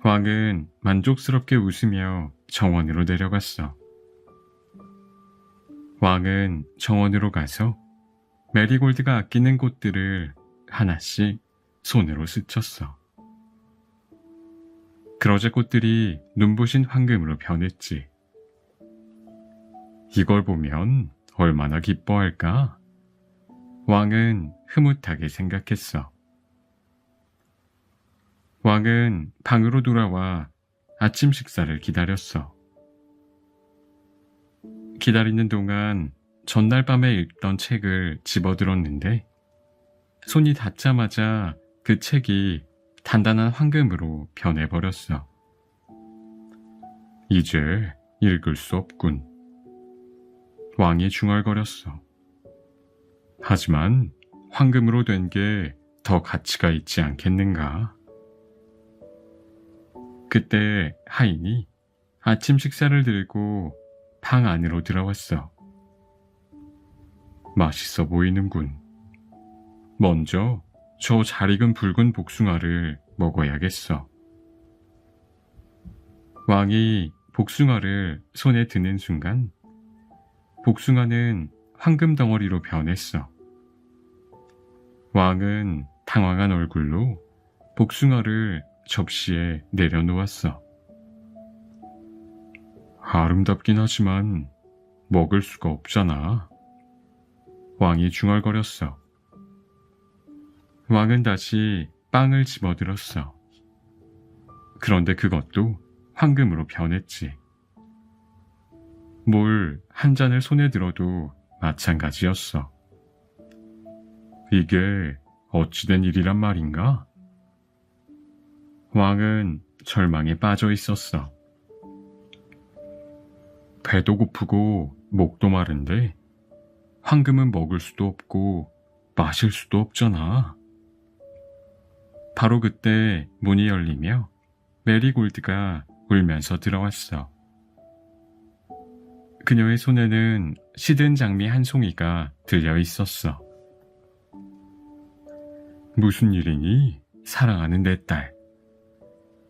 왕은 만족스럽게 웃으며 정원으로 내려갔어. 왕은 정원으로 가서 메리골드가 아끼는 꽃들을 하나씩 손으로 스쳤어. 그러자 꽃들이 눈부신 황금으로 변했지. 이걸 보면 얼마나 기뻐할까? 왕은 흐뭇하게 생각했어. 왕은 방으로 돌아와 아침 식사를 기다렸어. 기다리는 동안 전날 밤에 읽던 책을 집어들었는데 손이 닿자마자 그 책이 단단한 황금으로 변해버렸어. 이제 읽을 수 없군. 왕이 중얼거렸어. 하지만 황금으로 된 게 더 가치가 있지 않겠는가? 그때 하인이 아침 식사를 들고 방 안으로 들어왔어. 맛있어 보이는군. 먼저 저 잘 익은 붉은 복숭아를 먹어야겠어. 왕이 복숭아를 손에 드는 순간 복숭아는 황금 덩어리로 변했어. 왕은 당황한 얼굴로 복숭아를 접시에 내려놓았어. 아름답긴 하지만 먹을 수가 없잖아. 왕이 중얼거렸어. 왕은 다시 빵을 집어들었어. 그런데 그것도 황금으로 변했지. 물 한 잔을 손에 들어도 마찬가지였어. 이게 어찌된 일이란 말인가? 왕은 절망에 빠져 있었어. 배도 고프고 목도 마른데 황금은 먹을 수도 없고 마실 수도 없잖아. 바로 그때 문이 열리며 메리골드가 울면서 들어왔어. 그녀의 손에는 시든 장미 한 송이가 들려 있었어. 무슨 일이니, 사랑하는 내 딸?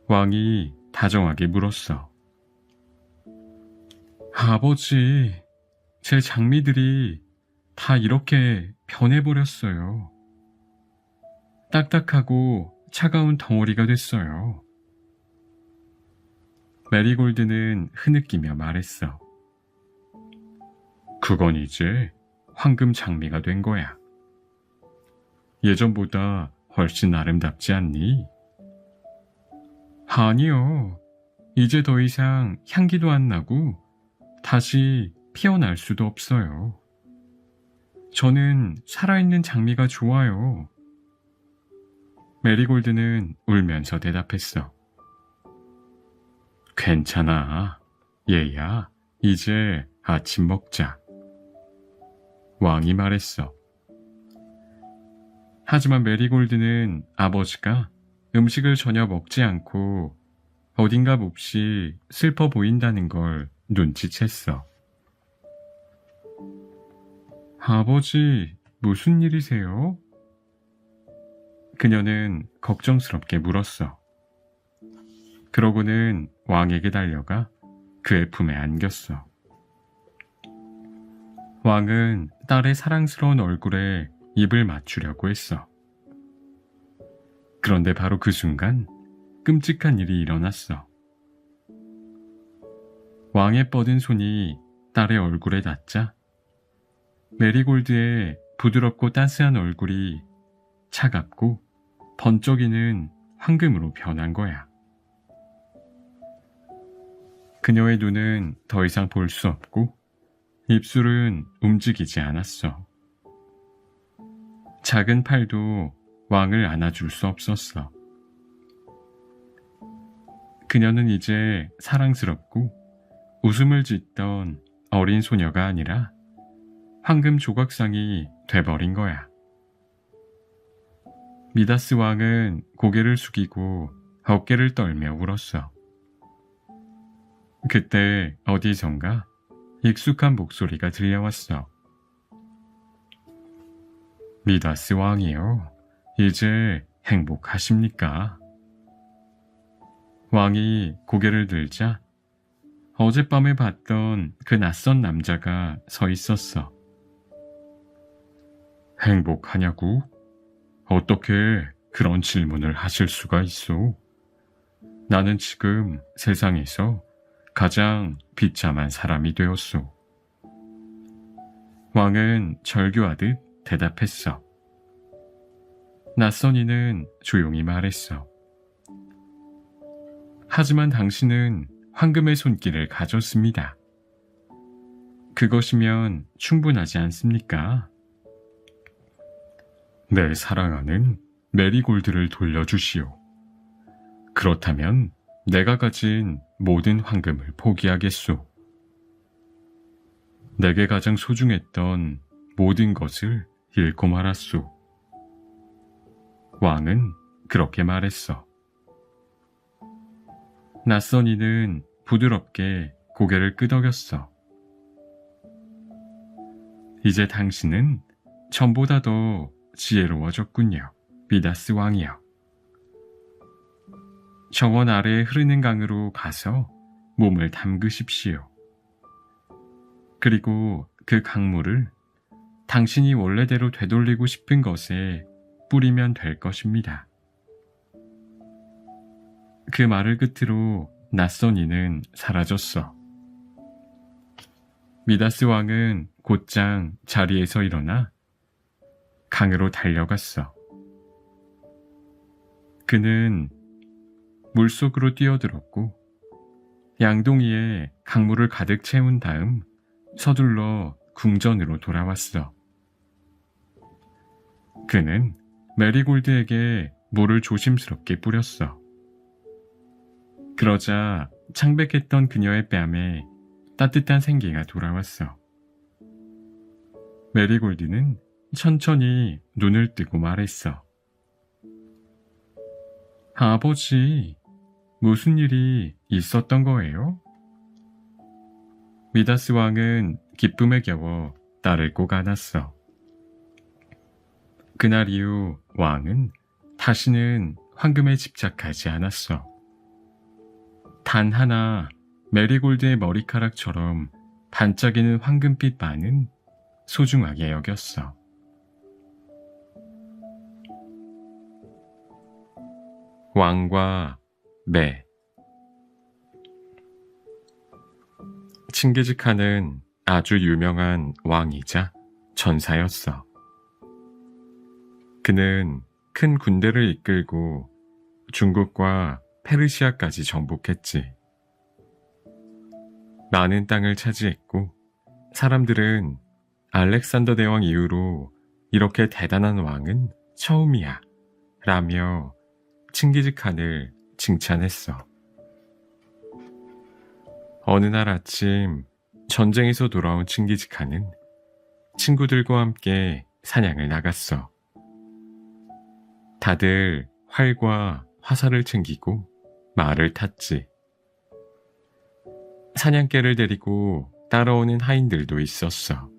왕이 다정하게 물었어. 아버지, 제 장미들이 다 이렇게 변해버렸어요. 딱딱하고 차가운 덩어리가 됐어요. 메리골드는 흐느끼며 말했어. 그건 이제 황금 장미가 된 거야. 예전보다 훨씬 아름답지 않니? 아니요. 이제 더 이상 향기도 안 나고 다시 피어날 수도 없어요. 저는 살아있는 장미가 좋아요. 메리골드는 울면서 대답했어. 괜찮아. 얘야, 이제 아침 먹자. 왕이 말했어. 하지만 메리골드는 아버지가 음식을 전혀 먹지 않고 어딘가 몹시 슬퍼 보인다는 걸 눈치챘어. 아버지, 무슨 일이세요? 그녀는 걱정스럽게 물었어. 그러고는 왕에게 달려가 그의 품에 안겼어. 왕은 딸의 사랑스러운 얼굴에 입을 맞추려고 했어. 그런데 바로 그 순간 끔찍한 일이 일어났어. 왕의 뻗은 손이 딸의 얼굴에 닿자 메리골드의 부드럽고 따스한 얼굴이 차갑고 번쩍이는 황금으로 변한 거야. 그녀의 눈은 더 이상 볼 수 없고 입술은 움직이지 않았어. 작은 팔도 왕을 안아줄 수 없었어. 그녀는 이제 사랑스럽고 웃음을 짓던 어린 소녀가 아니라 황금 조각상이 돼버린 거야. 미다스 왕은 고개를 숙이고 어깨를 떨며 울었어. 그때 어디선가 익숙한 목소리가 들려왔어. 미다스 왕이요, 이제 행복하십니까? 왕이 고개를 들자 어젯밤에 봤던 그 낯선 남자가 서 있었어. 행복하냐고? 어떻게 그런 질문을 하실 수가 있어? 나는 지금 세상에서 가장 비참한 사람이 되었소. 왕은 절규하듯 대답했어. 낯선 이는 조용히 말했어. 하지만 당신은 황금의 손길을 가졌습니다. 그것이면 충분하지 않습니까? 내 사랑하는 메리골드를 돌려주시오. 그렇다면 내가 가진 모든 황금을 포기하겠소. 내게 가장 소중했던 모든 것을 잃고 말았소. 왕은 그렇게 말했어. 낯선 이는 부드럽게 고개를 끄덕였어. 이제 당신은 전보다 더 지혜로워졌군요, 미다스 왕이여. 정원 아래에 흐르는 강으로 가서 몸을 담그십시오. 그리고 그 강물을 당신이 원래대로 되돌리고 싶은 것에 뿌리면 될 것입니다. 그 말을 끝으로 낯선 이는 사라졌어. 미다스 왕은 곧장 자리에서 일어나 강으로 달려갔어. 그는 물속으로 뛰어들었고 양동이에 강물을 가득 채운 다음 서둘러 궁전으로 돌아왔어. 그는 메리골드에게 물을 조심스럽게 뿌렸어. 그러자 창백했던 그녀의 뺨에 따뜻한 생기가 돌아왔어. 메리골드는 천천히 눈을 뜨고 말했어. 아버지, 무슨 일이 있었던 거예요? 미다스 왕은 기쁨에 겨워 딸을 꼭 안았어. 그날 이후 왕은 다시는 황금에 집착하지 않았어. 단 하나 메리골드의 머리카락처럼 반짝이는 황금빛만은 소중하게 여겼어. 왕과 매. 칭기즈칸은 아주 유명한 왕이자 전사였어. 그는 큰 군대를 이끌고 중국과 페르시아까지 정복했지. 많은 땅을 차지했고 사람들은 알렉산더 대왕 이후로 이렇게 대단한 왕은 처음이야 라며 칭기즈칸을 칭찬했어. 어느 날 아침 전쟁에서 돌아온 칭기즈칸은 친구들과 함께 사냥을 나갔어. 다들 활과 화살을 챙기고 말을 탔지. 사냥개를 데리고 따라오는 하인들도 있었어.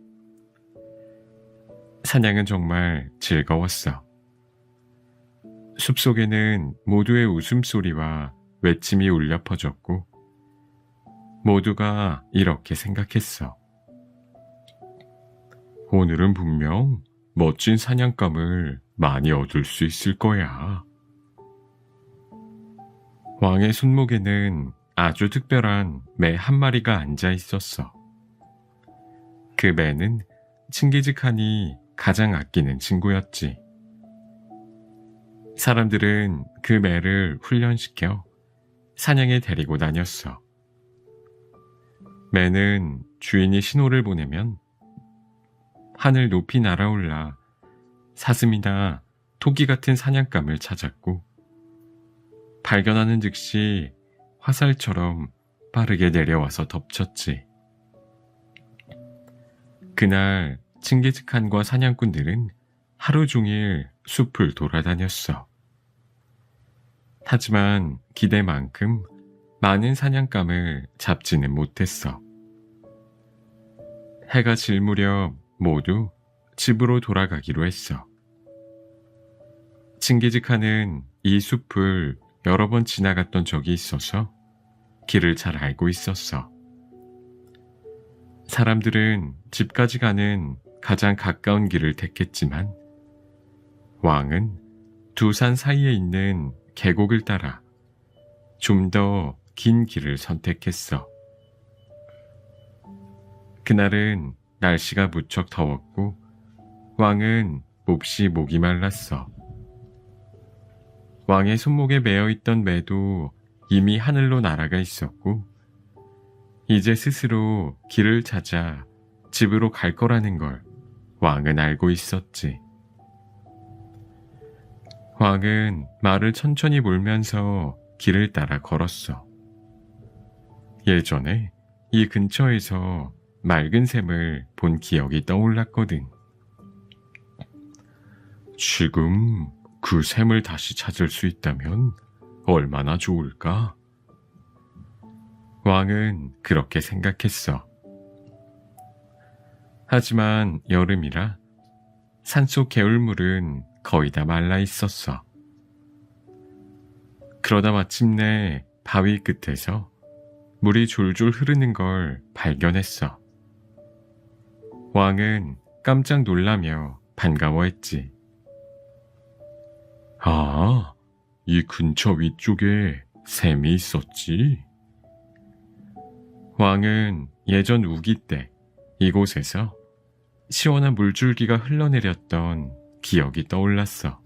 사냥은 정말 즐거웠어. 숲속에는 모두의 웃음소리와 외침이 울려 퍼졌고 모두가 이렇게 생각했어. 오늘은 분명 멋진 사냥감을 많이 얻을 수 있을 거야. 왕의 손목에는 아주 특별한 매 한 마리가 앉아 있었어. 그 매는 칭기즈칸이 가장 아끼는 친구였지. 사람들은 그 매를 훈련시켜 사냥에 데리고 다녔어. 매는 주인이 신호를 보내면 하늘 높이 날아올라 사슴이나 토끼 같은 사냥감을 찾았고 발견하는 즉시 화살처럼 빠르게 내려와서 덮쳤지. 그날 칭기즈칸과 사냥꾼들은 하루 종일 숲을 돌아다녔어. 하지만 기대만큼 많은 사냥감을 잡지는 못했어. 해가 질 무렵 모두 집으로 돌아가기로 했어. 칭기즈칸은 이 숲을 여러 번 지나갔던 적이 있어서 길을 잘 알고 있었어. 사람들은 집까지 가는 가장 가까운 길을 택했지만 왕은 두 산 사이에 있는 계곡을 따라 좀 더 긴 길을 선택했어. 그날은 날씨가 무척 더웠고 왕은 몹시 목이 말랐어. 왕의 손목에 매어있던 매도 이미 하늘로 날아가 있었고 이제 스스로 길을 찾아 집으로 갈 거라는 걸 왕은 알고 있었지. 왕은 말을 천천히 몰면서 길을 따라 걸었어. 예전에 이 근처에서 맑은 샘을 본 기억이 떠올랐거든. 지금 그 샘을 다시 찾을 수 있다면 얼마나 좋을까? 왕은 그렇게 생각했어. 하지만 여름이라 산속 개울물은 거의 다 말라 있었어. 그러다 마침내 바위 끝에서 물이 줄줄 흐르는 걸 발견했어. 왕은 깜짝 놀라며 반가워했지. 아, 이 근처 위쪽에 샘이 있었지? 왕은 예전 우기 때 이곳에서 시원한 물줄기가 흘러내렸던 기억이 떠올랐어.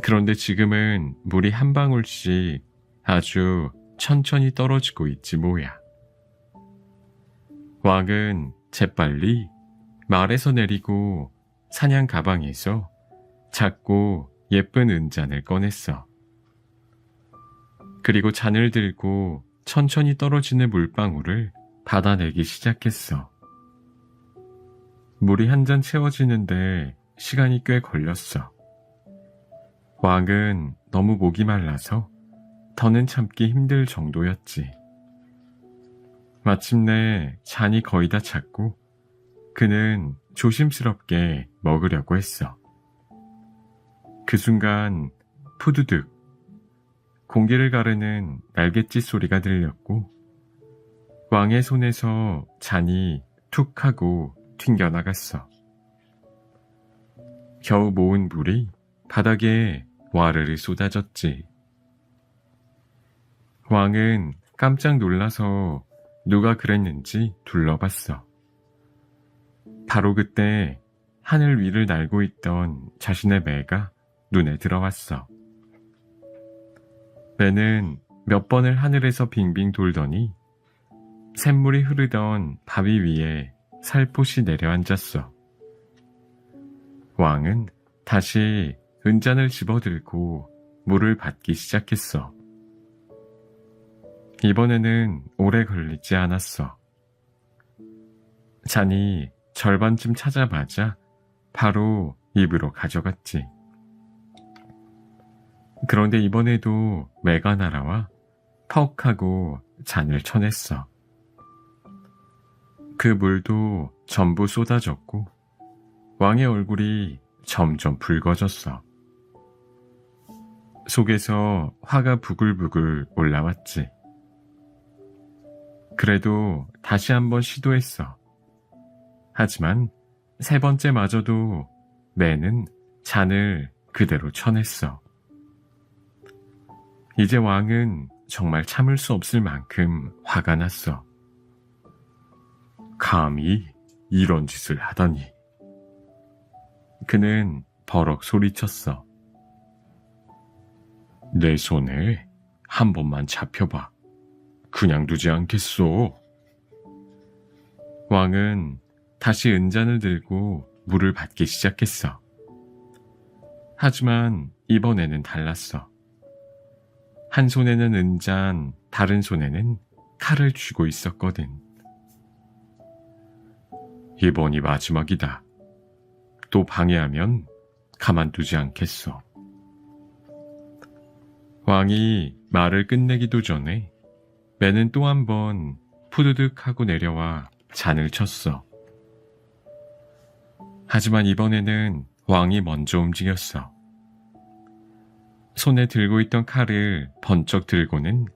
그런데 지금은 물이 한 방울씩 아주 천천히 떨어지고 있지 뭐야. 왕은 재빨리 말에서 내리고 사냥 가방에서 작고 예쁜 은잔을 꺼냈어. 그리고 잔을 들고 천천히 떨어지는 물방울을 받아내기 시작했어. 물이 한 잔 채워지는데 시간이 꽤 걸렸어. 왕은 너무 목이 말라서 더는 참기 힘들 정도였지. 마침내 잔이 거의 다 찼고 그는 조심스럽게 먹으려고 했어. 그 순간 푸드득 공기를 가르는 날갯짓 소리가 들렸고 왕의 손에서 잔이 툭 하고 튕겨나갔어. 겨우 모은 물이 바닥에 와르르 쏟아졌지. 왕은 깜짝 놀라서 누가 그랬는지 둘러봤어. 바로 그때 하늘 위를 날고 있던 자신의 매가 눈에 들어왔어. 매는 몇 번을 하늘에서 빙빙 돌더니 샘물이 흐르던 바위 위에 살포시 내려앉았어. 왕은 다시 은잔을 집어들고 물을 받기 시작했어. 이번에는 오래 걸리지 않았어. 잔이 절반쯤 차자마자 바로 입으로 가져갔지. 그런데 이번에도 매가 날아와 퍽 하고 잔을 쳐냈어. 그 물도 전부 쏟아졌고 왕의 얼굴이 점점 붉어졌어. 속에서 화가 부글부글 올라왔지. 그래도 다시 한번 시도했어. 하지만 세 번째마저도 매는 잔을 그대로 쳐냈어. 이제 왕은 정말 참을 수 없을 만큼 화가 났어. 감히 이런 짓을 하다니. 그는 버럭 소리쳤어. 내 손에 한 번만 잡혀봐. 그냥 두지 않겠소. 왕은 다시 은잔을 들고 물을 받기 시작했어. 하지만 이번에는 달랐어. 한 손에는 은잔, 다른 손에는 칼을 쥐고 있었거든. 이번이 마지막이다. 또 방해하면 가만두지 않겠어. 왕이 말을 끝내기도 전에 매는 또 한 번 푸드득 하고 내려와 잔을 쳤어. 하지만 이번에는 왕이 먼저 움직였어. 손에 들고 있던 칼을 번쩍 들고는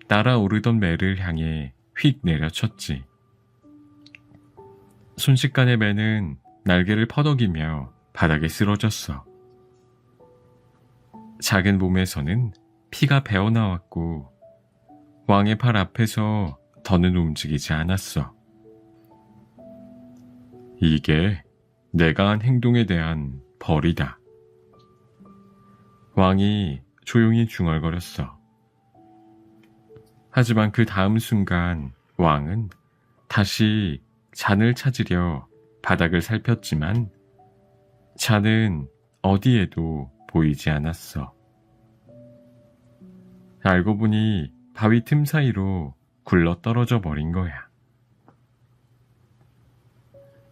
날아오르던 매를 향해 휙 내려쳤지. 순식간에 매는 날개를 퍼덕이며 바닥에 쓰러졌어. 작은 몸에서는 피가 배어나왔고 왕의 팔 앞에서 더는 움직이지 않았어. 이게 내가 한 행동에 대한 벌이다. 왕이 조용히 중얼거렸어. 하지만 그 다음 순간 왕은 다시 잔을 찾으려 바닥을 살폈지만 잔은 어디에도 보이지 않았어. 알고 보니 바위 틈 사이로 굴러 떨어져 버린 거야.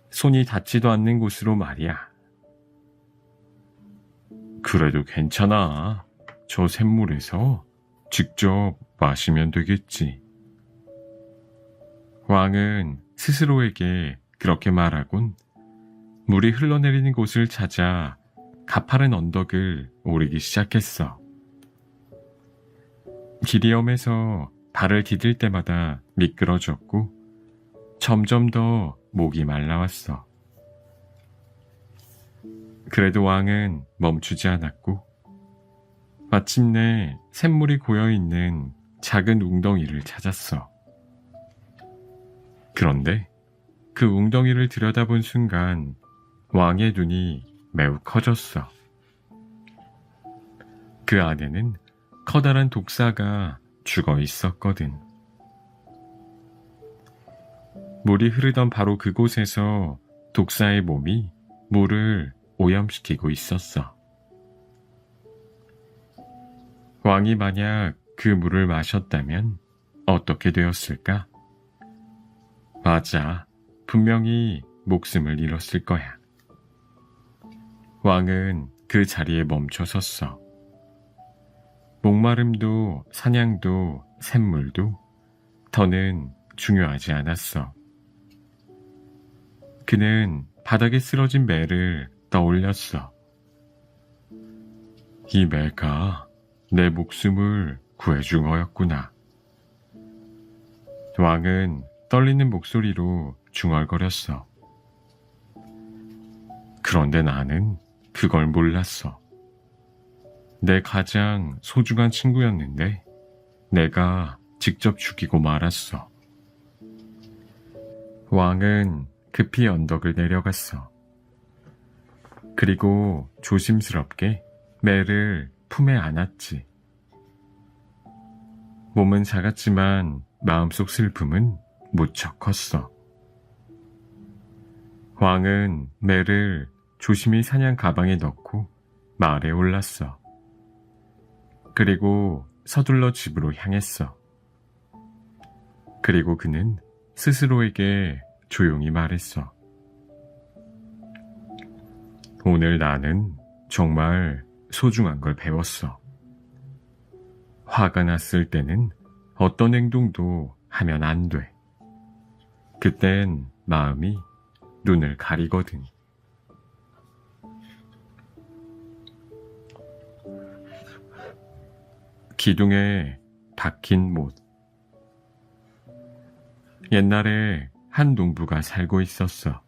손이 닿지도 않는 곳으로 말이야. 그래도 괜찮아. 저 샘물에서 직접 마시면 되겠지. 왕은 스스로에게 그렇게 말하곤 물이 흘러내리는 곳을 찾아 가파른 언덕을 오르기 시작했어. 길이 험해서 발을 디딜 때마다 미끄러졌고 점점 더 목이 말라왔어. 그래도 왕은 멈추지 않았고 마침내 샘물이 고여있는 작은 웅덩이를 찾았어. 그런데 그 웅덩이를 들여다본 순간 왕의 눈이 매우 커졌어. 그 안에는 커다란 독사가 죽어 있었거든. 물이 흐르던 바로 그곳에서 독사의 몸이 물을 오염시키고 있었어. 왕이 만약 그 물을 마셨다면 어떻게 되었을까? 맞아, 분명히 목숨을 잃었을 거야. 왕은 그 자리에 멈춰 섰어. 목마름도 사냥도 샘물도 더는 중요하지 않았어. 그는 바닥에 쓰러진 매를 떠올렸어. 이 매가 내 목숨을 구해준 거였구나. 왕은 떨리는 목소리로 중얼거렸어. 그런데 나는 그걸 몰랐어. 내 가장 소중한 친구였는데 내가 직접 죽이고 말았어. 왕은 급히 언덕을 내려갔어. 그리고 조심스럽게 매를 품에 안았지. 몸은 작았지만 마음속 슬픔은 무척 컸어. 왕은 매를 조심히 사냥 가방에 넣고 마을에 올랐어. 그리고 서둘러 집으로 향했어. 그리고 그는 스스로에게 조용히 말했어. 오늘 나는 정말 소중한 걸 배웠어. 화가 났을 때는 어떤 행동도 하면 안 돼. 그땐 마음이 눈을 가리거든. 기둥에 박힌 못. 옛날에 한 농부가 살고 있었어.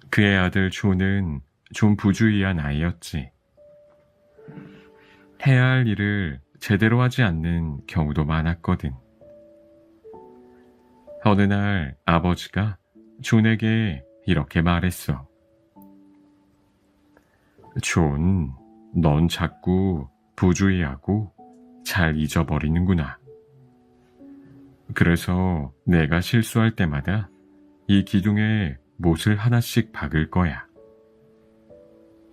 그의 아들 존은 좀 부주의한 아이였지. 해야 할 일을 제대로 하지 않는 경우도 많았거든. 어느 날 아버지가 존에게 이렇게 말했어. 존, 넌 자꾸 부주의하고 잘 잊어버리는구나. 그래서 내가 실수할 때마다 이 기둥에 못을 하나씩 박을 거야.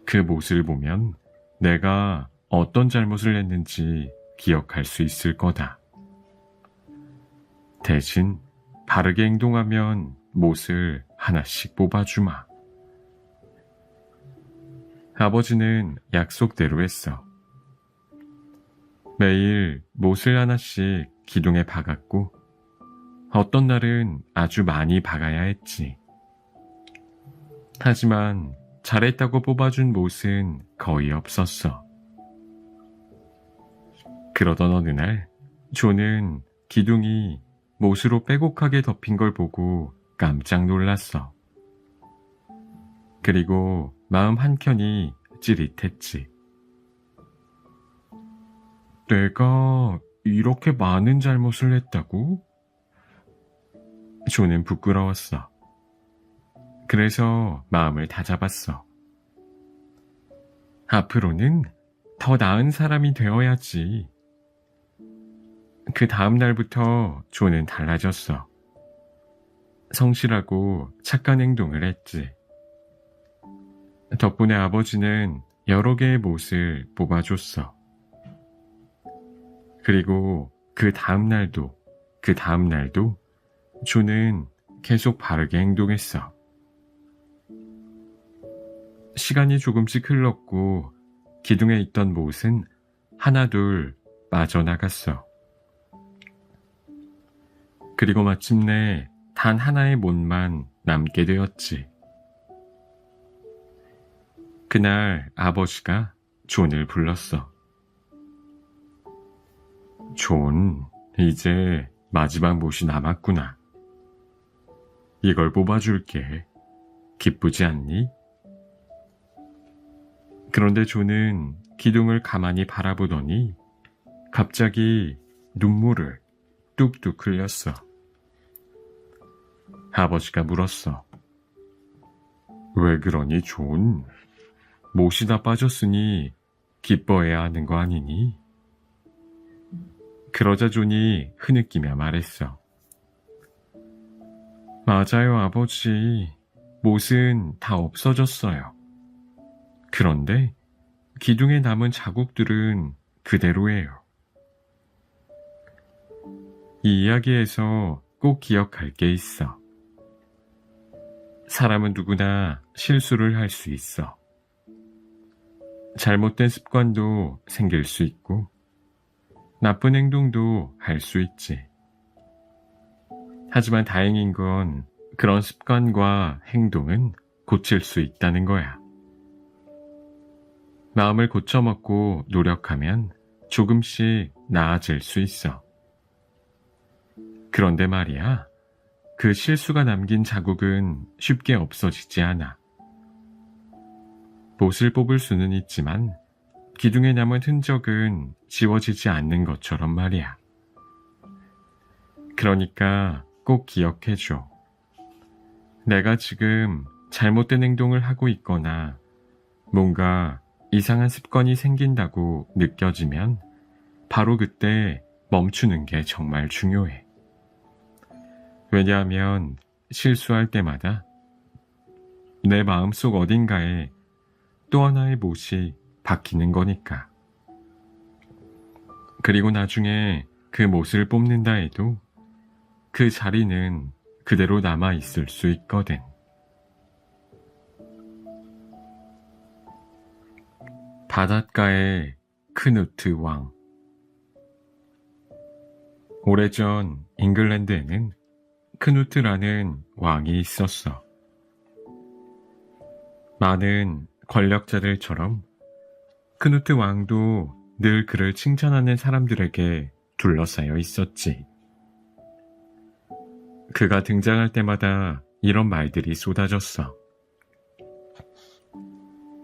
그 못을 보면 내가 어떤 잘못을 했는지 기억할 수 있을 거다. 대신 바르게 행동하면 못을 하나씩 뽑아주마. 아버지는 약속대로 했어. 매일 못을 하나씩 기둥에 박았고 어떤 날은 아주 많이 박아야 했지. 하지만 잘했다고 뽑아준 못은 거의 없었어. 그러던 어느 날 존은 기둥이 못으로 빼곡하게 덮인 걸 보고 깜짝 놀랐어. 그리고 마음 한켠이 찌릿했지. 내가 이렇게 많은 잘못을 했다고? 존은 부끄러웠어. 그래서 마음을 다잡았어. 앞으로는 더 나은 사람이 되어야지. 그 다음 날부터 존은 달라졌어. 성실하고 착한 행동을 했지. 덕분에 아버지는 여러 개의 못을 뽑아줬어. 그리고 그 다음 날도 존은 계속 바르게 행동했어. 시간이 조금씩 흘렀고 기둥에 있던 못은 하나둘 빠져나갔어. 그리고 마침내 단 하나의 못만 남게 되었지. 그날 아버지가 존을 불렀어. 존, 이제 마지막 못이 남았구나. 이걸 뽑아줄게. 기쁘지 않니? 그런데 존은 기둥을 가만히 바라보더니 갑자기 눈물을 뚝뚝 흘렸어. 아버지가 물었어. 왜 그러니, 존? 못이 다 빠졌으니 기뻐해야 하는 거 아니니? 그러자 존이 흐느끼며 말했어. 맞아요, 아버지. 못은 다 없어졌어요. 그런데 기둥에 남은 자국들은 그대로예요. 이 이야기에서 꼭 기억할 게 있어. 사람은 누구나 실수를 할 수 있어. 잘못된 습관도 생길 수 있고, 나쁜 행동도 할 수 있지. 하지만 다행인 건 그런 습관과 행동은 고칠 수 있다는 거야. 마음을 고쳐먹고 노력하면 조금씩 나아질 수 있어. 그런데 말이야, 그 실수가 남긴 자국은 쉽게 없어지지 않아. 못을 뽑을 수는 있지만 기둥에 남은 흔적은 지워지지 않는 것처럼 말이야. 그러니까 꼭 기억해줘. 내가 지금 잘못된 행동을 하고 있거나 뭔가 이상한 습관이 생긴다고 느껴지면 바로 그때 멈추는 게 정말 중요해. 왜냐하면 실수할 때마다 내 마음속 어딘가에 또 하나의 못이 박히는 거니까. 그리고 나중에 그 못을 뽑는다 해도 그 자리는 그대로 남아 있을 수 있거든. 바닷가의 크누트 왕. 오래전 잉글랜드에는 크누트라는 왕이 있었어. 많은 권력자들처럼 크누트 왕도 늘 그를 칭찬하는 사람들에게 둘러싸여 있었지. 그가 등장할 때마다 이런 말들이 쏟아졌어.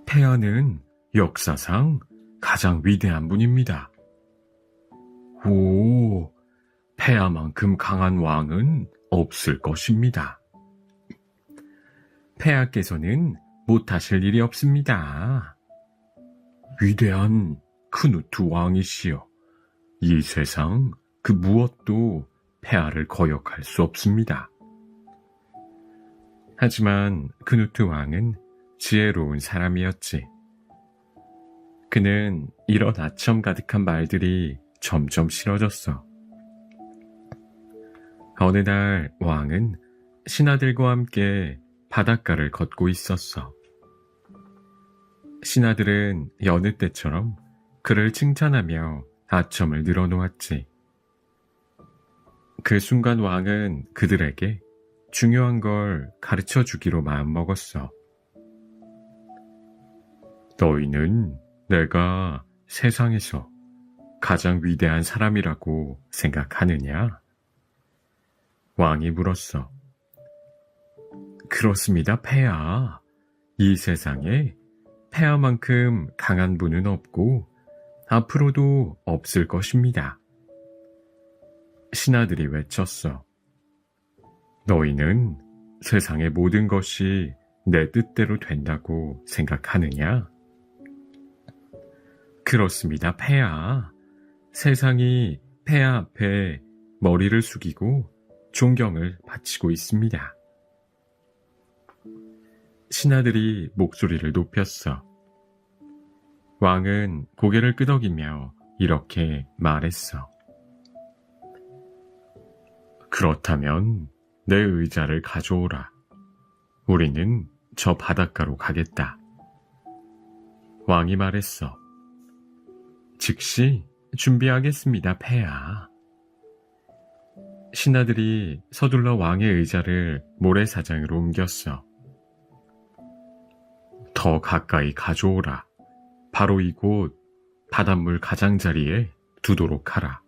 폐하는 역사상 가장 위대한 분입니다. 오, 폐하만큼 강한 왕은 없을 것입니다. 폐하께서는 못하실 일이 없습니다. 위대한 크누트 왕이시여, 이 세상 그 무엇도 폐하를 거역할 수 없습니다. 하지만 크누트 왕은 지혜로운 사람이었지. 그는 이런 아첨 가득한 말들이 점점 싫어졌어. 어느 날 왕은 신하들과 함께 바닷가를 걷고 있었어. 신하들은 여느 때처럼 그를 칭찬하며 아첨을 늘어놓았지. 그 순간 왕은 그들에게 중요한 걸 가르쳐 주기로 마음먹었어. 너희는 내가 세상에서 가장 위대한 사람이라고 생각하느냐? 왕이 물었어. 그렇습니다, 폐하. 이 세상에 폐하만큼 강한 분은 없고 앞으로도 없을 것입니다. 신하들이 외쳤어. 너희는 세상의 모든 것이 내 뜻대로 된다고 생각하느냐? 그렇습니다, 폐하. 세상이 폐하 앞에 머리를 숙이고 존경을 바치고 있습니다. 신하들이 목소리를 높였어. 왕은 고개를 끄덕이며 이렇게 말했어. 그렇다면 내 의자를 가져오라. 우리는 저 바닷가로 가겠다. 왕이 말했어. 즉시 준비하겠습니다, 폐하. 신하들이 서둘러 왕의 의자를 모래사장으로 옮겼어. 더 가까이 가져오라. 바로 이곳 바닷물 가장자리에 두도록 하라.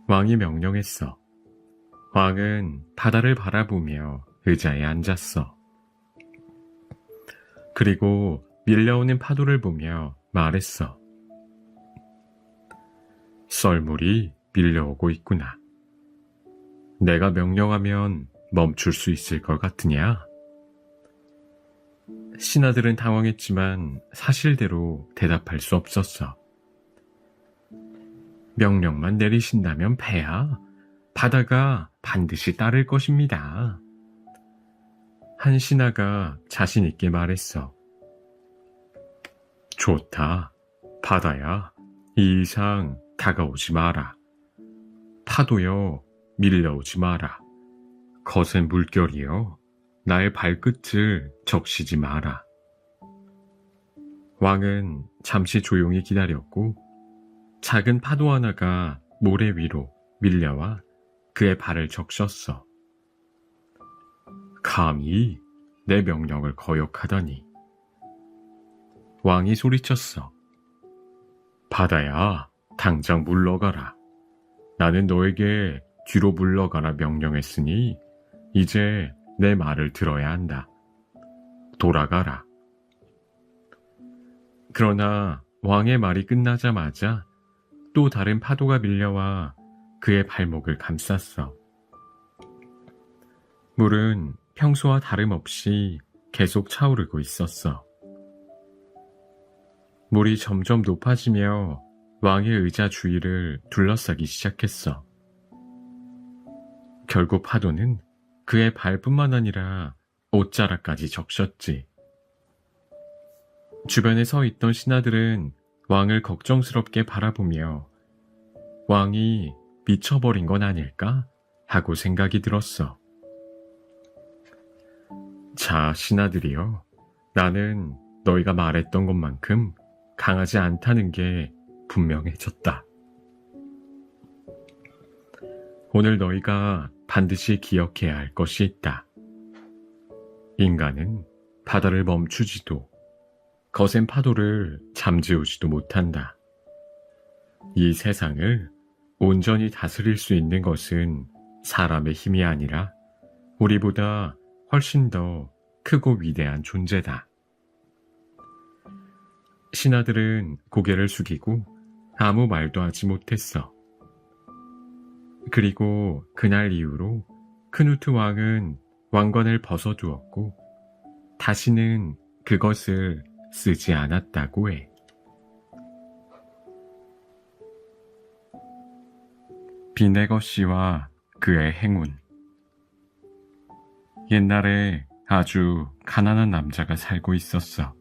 왕이 명령했어. 왕은 바다를 바라보며 의자에 앉았어. 그리고 밀려오는 파도를 보며 말했어. 썰물이 밀려오고 있구나. 내가 명령하면 멈출 수 있을 것 같으냐? 신하들은 당황했지만 사실대로 대답할 수 없었어. 명령만 내리신다면 폐하, 바다가 반드시 따를 것입니다. 한 신하가 자신 있게 말했어. 좋다. 바다야, 이 이상 다가오지 마라. 파도여, 밀려오지 마라. 거센 물결이여, 나의 발끝을 적시지 마라. 왕은 잠시 조용히 기다렸고 작은 파도 하나가 모래 위로 밀려와 그의 발을 적셨어. 감히 내 명령을 거역하다니. 왕이 소리쳤어. 바다야, 당장 물러가라. 나는 너에게 뒤로 물러가라 명령했으니 이제 내 말을 들어야 한다. 돌아가라. 그러나 왕의 말이 끝나자마자 또 다른 파도가 밀려와 그의 발목을 감쌌어. 물은 평소와 다름없이 계속 차오르고 있었어. 물이 점점 높아지며 왕의 의자 주위를 둘러싸기 시작했어. 결국 파도는 그의 발뿐만 아니라 옷자락까지 적셨지. 주변에 서 있던 신하들은 왕을 걱정스럽게 바라보며 왕이 미쳐버린 건 아닐까 하고 생각이 들었어. 자, 신하들이여, 나는 너희가 말했던 것만큼 강하지 않다는 게 분명해졌다. 오늘 너희가 반드시 기억해야 할 것이 있다. 인간은 바다를 멈추지도 거센 파도를 잠재우지도 못한다. 이 세상을 온전히 다스릴 수 있는 것은 사람의 힘이 아니라 우리보다 훨씬 더 크고 위대한 존재다. 신하들은 고개를 숙이고 아무 말도 하지 못했어. 그리고 그날 이후로 크누트 왕은 왕관을 벗어두었고 다시는 그것을 쓰지 않았다고 해. 비네거 씨와 그의 행운. 옛날에 아주 가난한 남자가 살고 있었어.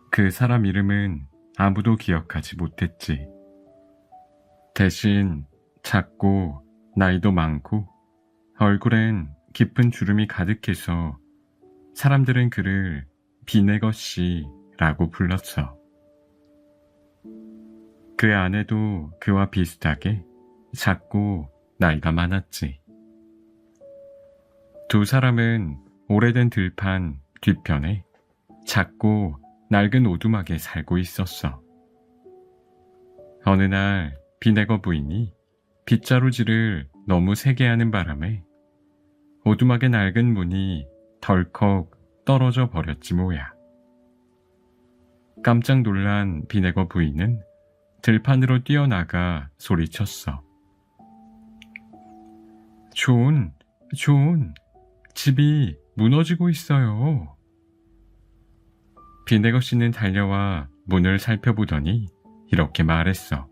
그 사람 이름은 아무도 기억하지 못했지. 대신 작고 나이도 많고 얼굴엔 깊은 주름이 가득해서 사람들은 그를 비네거 씨라고 불렀어. 그의 아내도 그와 비슷하게 작고 나이가 많았지. 두 사람은 오래된 들판 뒤편에 작고 낡은 오두막에 살고 있었어. 어느 날 비네거 부인이 빗자루질을 너무 세게 하는 바람에 오두막의 낡은 문이 덜컥 떨어져 버렸지 뭐야. 깜짝 놀란 비네거 부인은 들판으로 뛰어나가 소리쳤어. 존, 집이 무너지고 있어요. 비네거 씨는 달려와 문을 살펴보더니 이렇게 말했어.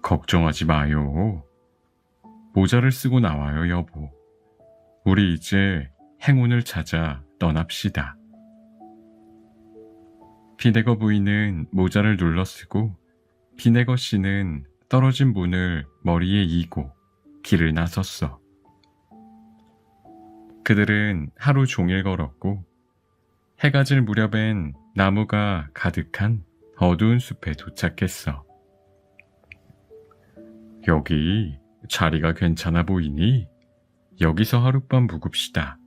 걱정하지 마요. 모자를 쓰고 나와요, 여보. 우리 이제 행운을 찾아 떠납시다. 비네거 부인은 모자를 눌러쓰고 비네거 씨는 떨어진 문을 머리에 이고 길을 나섰어. 그들은 하루 종일 걸었고 해가 질 무렵엔 나무가 가득한 어두운 숲에 도착했어. 여기 자리가 괜찮아 보이니 여기서 하룻밤 묵읍시다.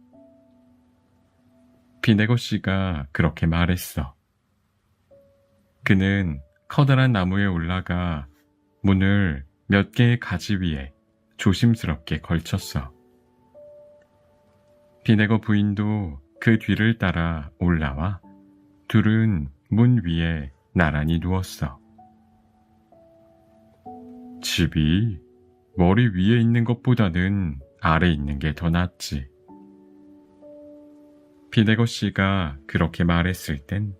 비네거 씨가 그렇게 말했어. 그는 커다란 나무에 올라가 문을 몇 개의 가지 위에 조심스럽게 걸쳤어. 비네거 부인도 그 뒤를 따라 올라와 둘은 문 위에 나란히 누웠어. 집이 머리 위에 있는 것보다는 아래 있는 게 더 낫지. 비네거 씨가 그렇게 말했을 땐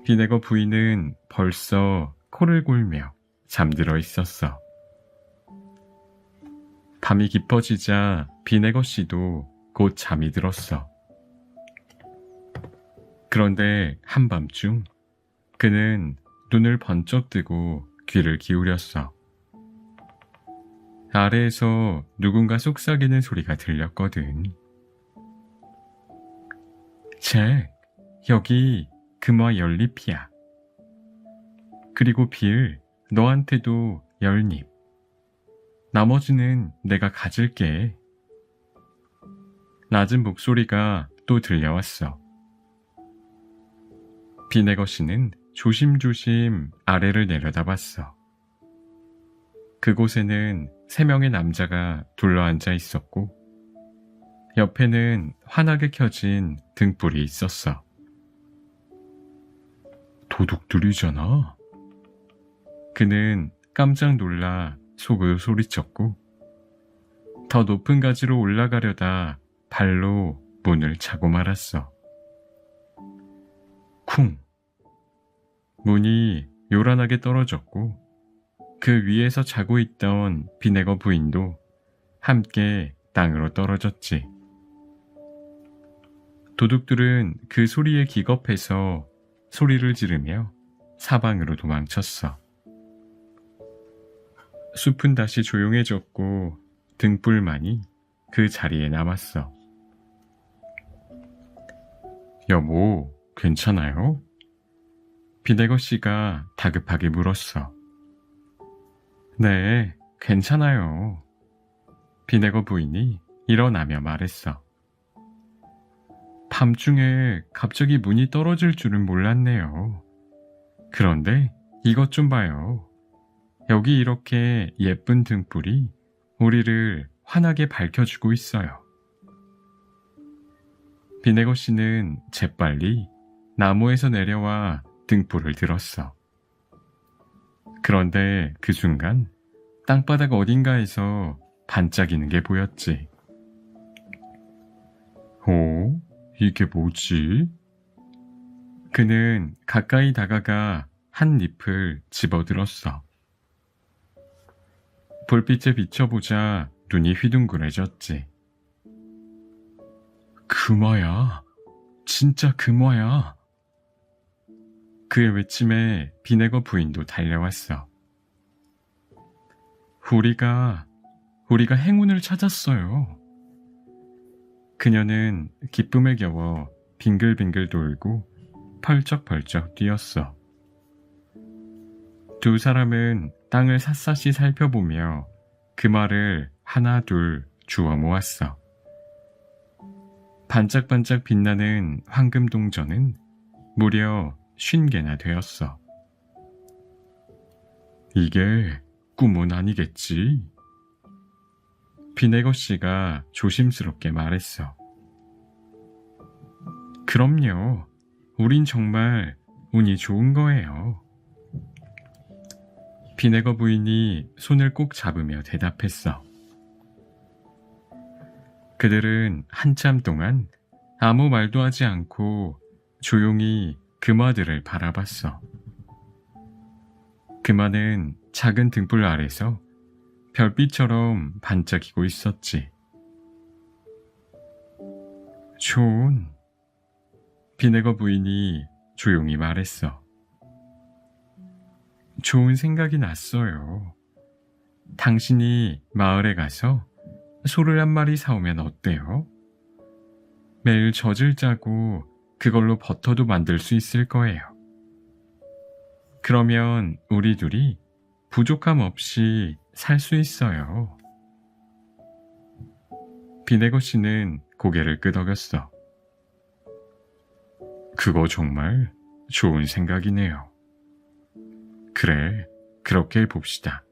비네거 부인은 벌써 코를 골며 잠들어 있었어. 밤이 깊어지자 비네거 씨도 곧 잠이 들었어. 그런데 한밤중 그는 눈을 번쩍 뜨고 귀를 기울였어. 아래에서 누군가 속삭이는 소리가 들렸거든. 잭, 여기 금화 열잎이야. 그리고 빌, 너한테도 열잎. 나머지는 내가 가질게. 낮은 목소리가 또 들려왔어. 비네거 씨는 조심조심 아래를 내려다봤어. 그곳에는 3명의 남자가 둘러앉아 있었고 옆에는 환하게 켜진 등불이 있었어. 도둑들이잖아. 그는 깜짝 놀라 속으로 소리쳤고 더 높은 가지로 올라가려다 발로 문을 차고 말았어. 쿵! 문이 요란하게 떨어졌고 그 위에서 자고 있던 비네거 부인도 함께 땅으로 떨어졌지. 도둑들은 그 소리에 기겁해서 소리를 지르며 사방으로 도망쳤어. 숲은 다시 조용해졌고 등불만이 그 자리에 남았어. 여보, 괜찮아요? 비네거 씨가 다급하게 물었어. 네, 괜찮아요. 비네거 부인이 일어나며 말했어. 밤중에 갑자기 문이 떨어질 줄은 몰랐네요. 그런데 이것 좀 봐요. 여기 이렇게 예쁜 등불이 우리를 환하게 밝혀주고 있어요. 비네거 씨는 재빨리 나무에서 내려와 등불을 들었어. 그런데 그 순간 땅바닥 어딘가에서 반짝이는 게 보였지. 오, 이게 뭐지? 그는 가까이 다가가 한 잎을 집어들었어. 불빛에 비춰보자 눈이 휘둥그레졌지. 금화야. 진짜 금화야. 그의 외침에 비네거 부인도 달려왔어. 우리가 행운을 찾았어요. 그녀는 기쁨에 겨워 빙글빙글 돌고 펄쩍펄쩍 뛰었어. 두 사람은 땅을 샅샅이 살펴보며 금화를 하나 둘 주워 모았어. 반짝반짝 빛나는 황금 동전은 무려 50개나 되었어. 이게 꿈은 아니겠지? 비네거 씨가 조심스럽게 말했어. 그럼요. 우린 정말 운이 좋은 거예요. 비네거 부인이 손을 꼭 잡으며 대답했어. 그들은 한참 동안 아무 말도 하지 않고 조용히 금화들을 바라봤어. 금화는 작은 등불 아래서 별빛처럼 반짝이고 있었지. 존, 비네거 부인이 조용히 말했어. 좋은 생각이 났어요. 당신이 마을에 가서 소를 한 마리 사오면 어때요? 매일 젖을 짜고 그걸로 버터도 만들 수 있을 거예요. 그러면 우리 둘이 부족함 없이 살 수 있어요. 비네거 씨는 고개를 끄덕였어. 그거 정말 좋은 생각이네요. 그래, 그렇게 해봅시다.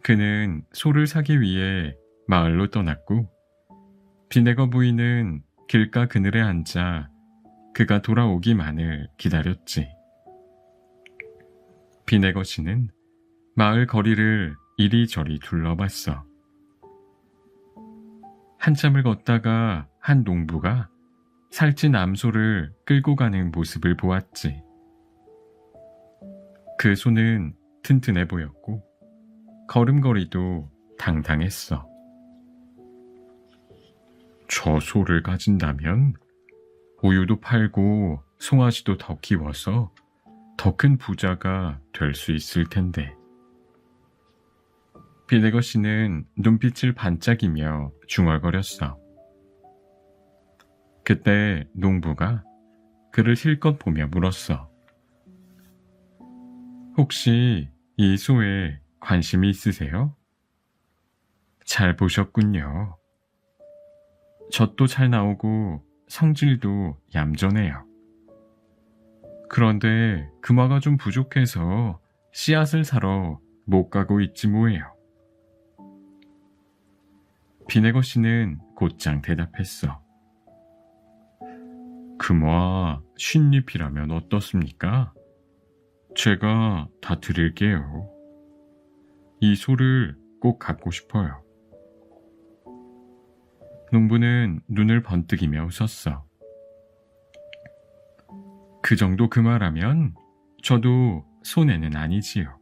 그는 소를 사기 위해 마을로 떠났고 비네거 부인은 길가 그늘에 앉아 그가 돌아오기만을 기다렸지. 비네거 씨는 마을 거리를 이리저리 둘러봤어. 한참을 걷다가 한 농부가 살찐 암소를 끌고 가는 모습을 보았지. 그 소는 튼튼해 보였고 걸음걸이도 당당했어. 저 소를 가진다면 우유도 팔고 송아지도 더 키워서 더 큰 부자가 될 수 있을 텐데. 비네거 씨는 눈빛을 반짝이며 중얼거렸어. 그때 농부가 그를 실컷 보며 물었어. 혹시 이 소에 관심이 있으세요? 잘 보셨군요. 젖도 잘 나오고 성질도 얌전해요. 그런데 금화가 좀 부족해서 씨앗을 사러 못 가고 있지 뭐예요. 비네거 씨는 곧장 대답했어. 금화 50잎이라면 어떻습니까? 제가 다 드릴게요. 이 소를 꼭 갖고 싶어요. 농부는 눈을 번뜩이며 웃었어. 그 정도 금화라면 저도 손해는 아니지요.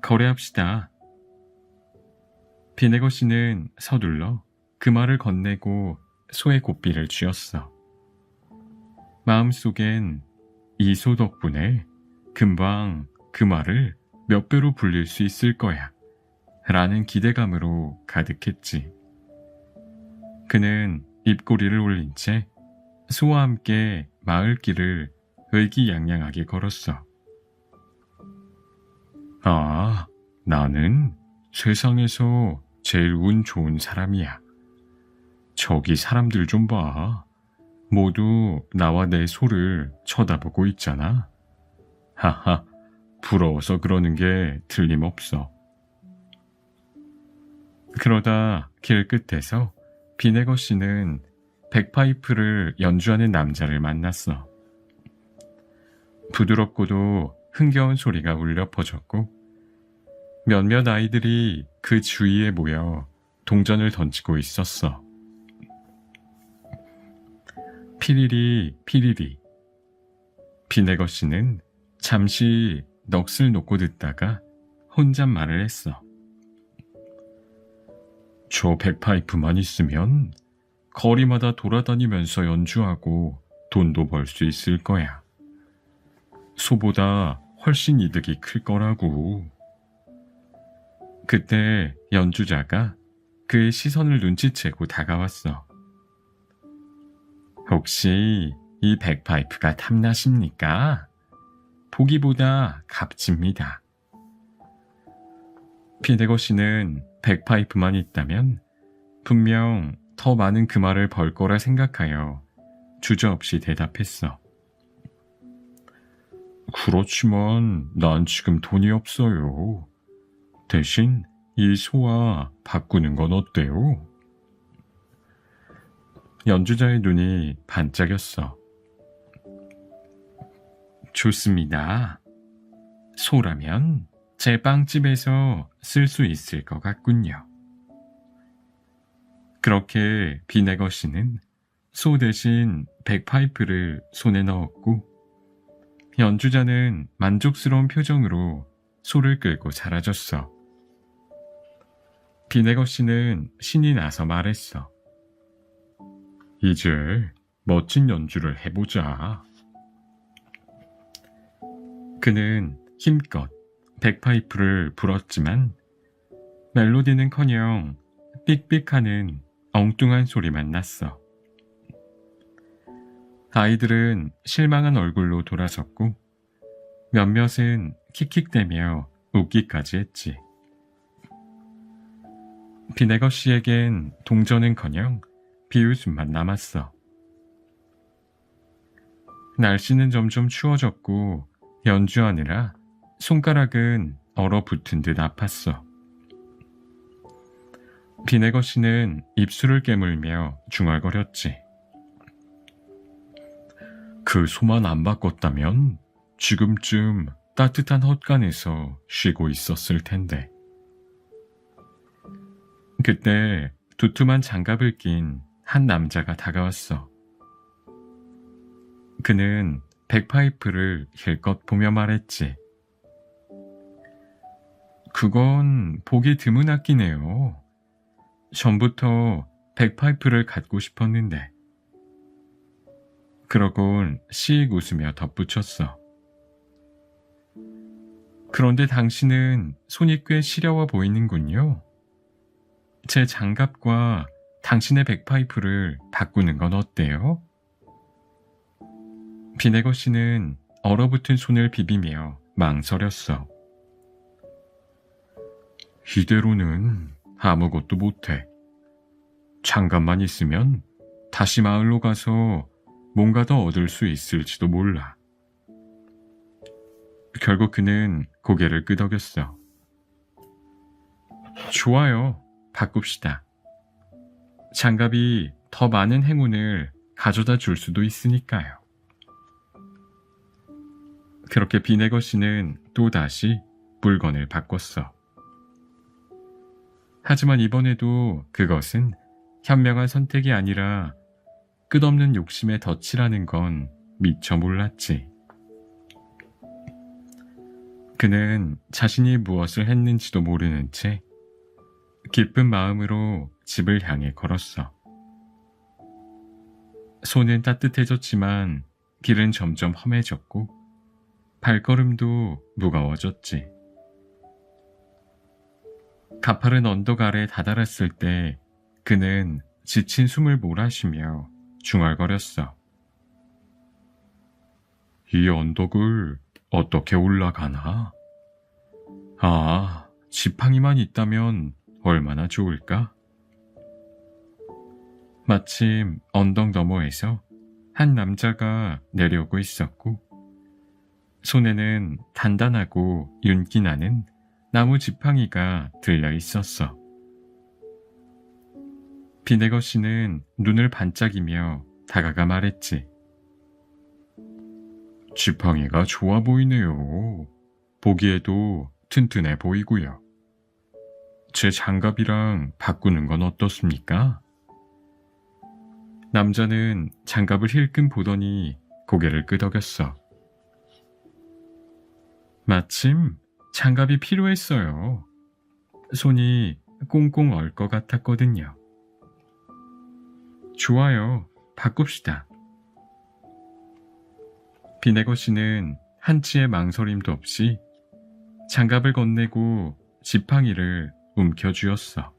거래합시다. 비네거 씨는 서둘러 금화를 건네고 소의 고삐를 쥐었어. 마음속엔 이 소 덕분에 금방 금화를 몇 배로 불릴 수 있을 거야 라는 기대감으로 가득했지. 그는 입꼬리를 올린 채 소와 함께 마을길을 의기양양하게 걸었어. 아, 나는 세상에서 제일 운 좋은 사람이야. 저기 사람들 좀 봐. 모두 나와 내 소를 쳐다보고 있잖아. 하하, 부러워서 그러는 게 틀림없어. 그러다 길 끝에서 비네거 씨는 백파이프를 연주하는 남자를 만났어. 부드럽고도 흥겨운 소리가 울려 퍼졌고 몇몇 아이들이 그 주위에 모여 동전을 던지고 있었어. 피리리 피리리. 비네거 씨는 잠시 넋을 놓고 듣다가 혼잣말을 했어. 저 백파이프만 있으면 거리마다 돌아다니면서 연주하고 돈도 벌 수 있을 거야. 소보다 훨씬 이득이 클 거라고. 그때 연주자가 그의 시선을 눈치채고 다가왔어. 혹시 이 백파이프가 탐나십니까? 보기보다 값집니다. 비네거 씨는 백파이프만 있다면 분명 더 많은 금화를 벌 거라 생각하여 주저없이 대답했어. 그렇지만 난 지금 돈이 없어요. 대신 이 소와 바꾸는 건 어때요? 연주자의 눈이 반짝였어. 좋습니다. 소라면 제 빵집에서 쓸 수 있을 것 같군요. 그렇게 비네거 씨는 소 대신 백파이프를 손에 넣었고 연주자는 만족스러운 표정으로 소를 끌고 사라졌어. 비네거 씨는 신이 나서 말했어. 이제 멋진 연주를 해보자. 그는 힘껏 백파이프를 불었지만 멜로디는커녕 삑삑하는 엉뚱한 소리만 났어. 아이들은 실망한 얼굴로 돌아섰고 몇몇은 킥킥대며 웃기까지 했지. 비네거 씨에겐 동전은커녕 비웃음만 남았어. 날씨는 점점 추워졌고 연주하느라 손가락은 얼어붙은 듯 아팠어. 비네거 씨는 입술을 깨물며 중얼거렸지. 그 소만 안 바꿨다면 지금쯤 따뜻한 헛간에서 쉬고 있었을 텐데. 그때 두툼한 장갑을 낀 한 남자가 다가왔어. 그는 백파이프를 힐끗 보며 말했지. 그건 보기 드문 악기네요. 전부터 백파이프를 갖고 싶었는데. 그러곤 씩 웃으며 덧붙였어. 그런데 당신은 손이 꽤 시려워 보이는군요. 제 장갑과 당신의 백파이프를 바꾸는 건 어때요? 비네거 씨는 얼어붙은 손을 비비며 망설였어. 이대로는 아무것도 못해. 장갑만 있으면 다시 마을로 가서 뭔가 더 얻을 수 있을지도 몰라. 결국 그는 고개를 끄덕였어. 좋아요. 바꿉시다. 장갑이 더 많은 행운을 가져다 줄 수도 있으니까요. 그렇게 비네거 씨는 또다시 물건을 바꿨어. 하지만 이번에도 그것은 현명한 선택이 아니라 끝없는 욕심의 덫이라는 건 미처 몰랐지. 그는 자신이 무엇을 했는지도 모르는 채 기쁜 마음으로 집을 향해 걸었어. 손은 따뜻해졌지만 길은 점점 험해졌고 발걸음도 무거워졌지. 가파른 언덕 아래 다다랐을 때 그는 지친 숨을 몰아쉬며 중얼거렸어. 이 언덕을 어떻게 올라가나? 아, 지팡이만 있다면 얼마나 좋을까? 마침 언덕 너머에서 한 남자가 내려오고 있었고 손에는 단단하고 윤기 나는 나무 지팡이가 들려 있었어. 비네거 씨는 눈을 반짝이며 다가가 말했지. 지팡이가 좋아 보이네요. 보기에도 튼튼해 보이고요. 제 장갑이랑 바꾸는 건 어떻습니까? 남자는 장갑을 힐끔 보더니 고개를 끄덕였어. 마침 장갑이 필요했어요. 손이 꽁꽁 얼 것 같았거든요. 좋아요. 바꿉시다. 비네거 씨는 한치의 망설임도 없이 장갑을 건네고 지팡이를 움켜쥐었어.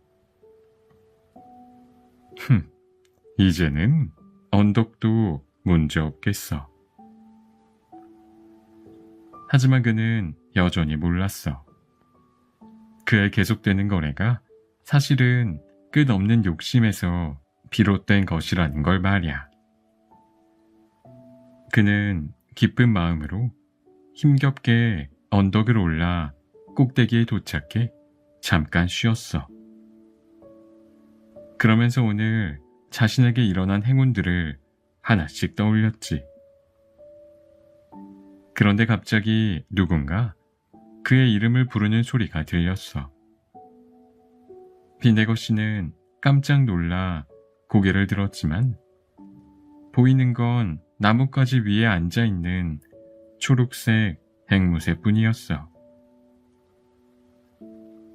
이제는 언덕도 문제 없겠어. 하지만 그는 여전히 몰랐어. 그의 계속되는 거래가 사실은 끝없는 욕심에서 비롯된 것이라는 걸 말이야. 그는 기쁜 마음으로 힘겹게 언덕을 올라 꼭대기에 도착해 잠깐 쉬었어. 그러면서 오늘 자신에게 일어난 행운들을 하나씩 떠올렸지. 그런데 갑자기 누군가 그의 이름을 부르는 소리가 들렸어. 비네거 씨는 깜짝 놀라 고개를 들었지만 보이는 건 나뭇가지 위에 앉아있는 초록색 앵무새뿐이었어.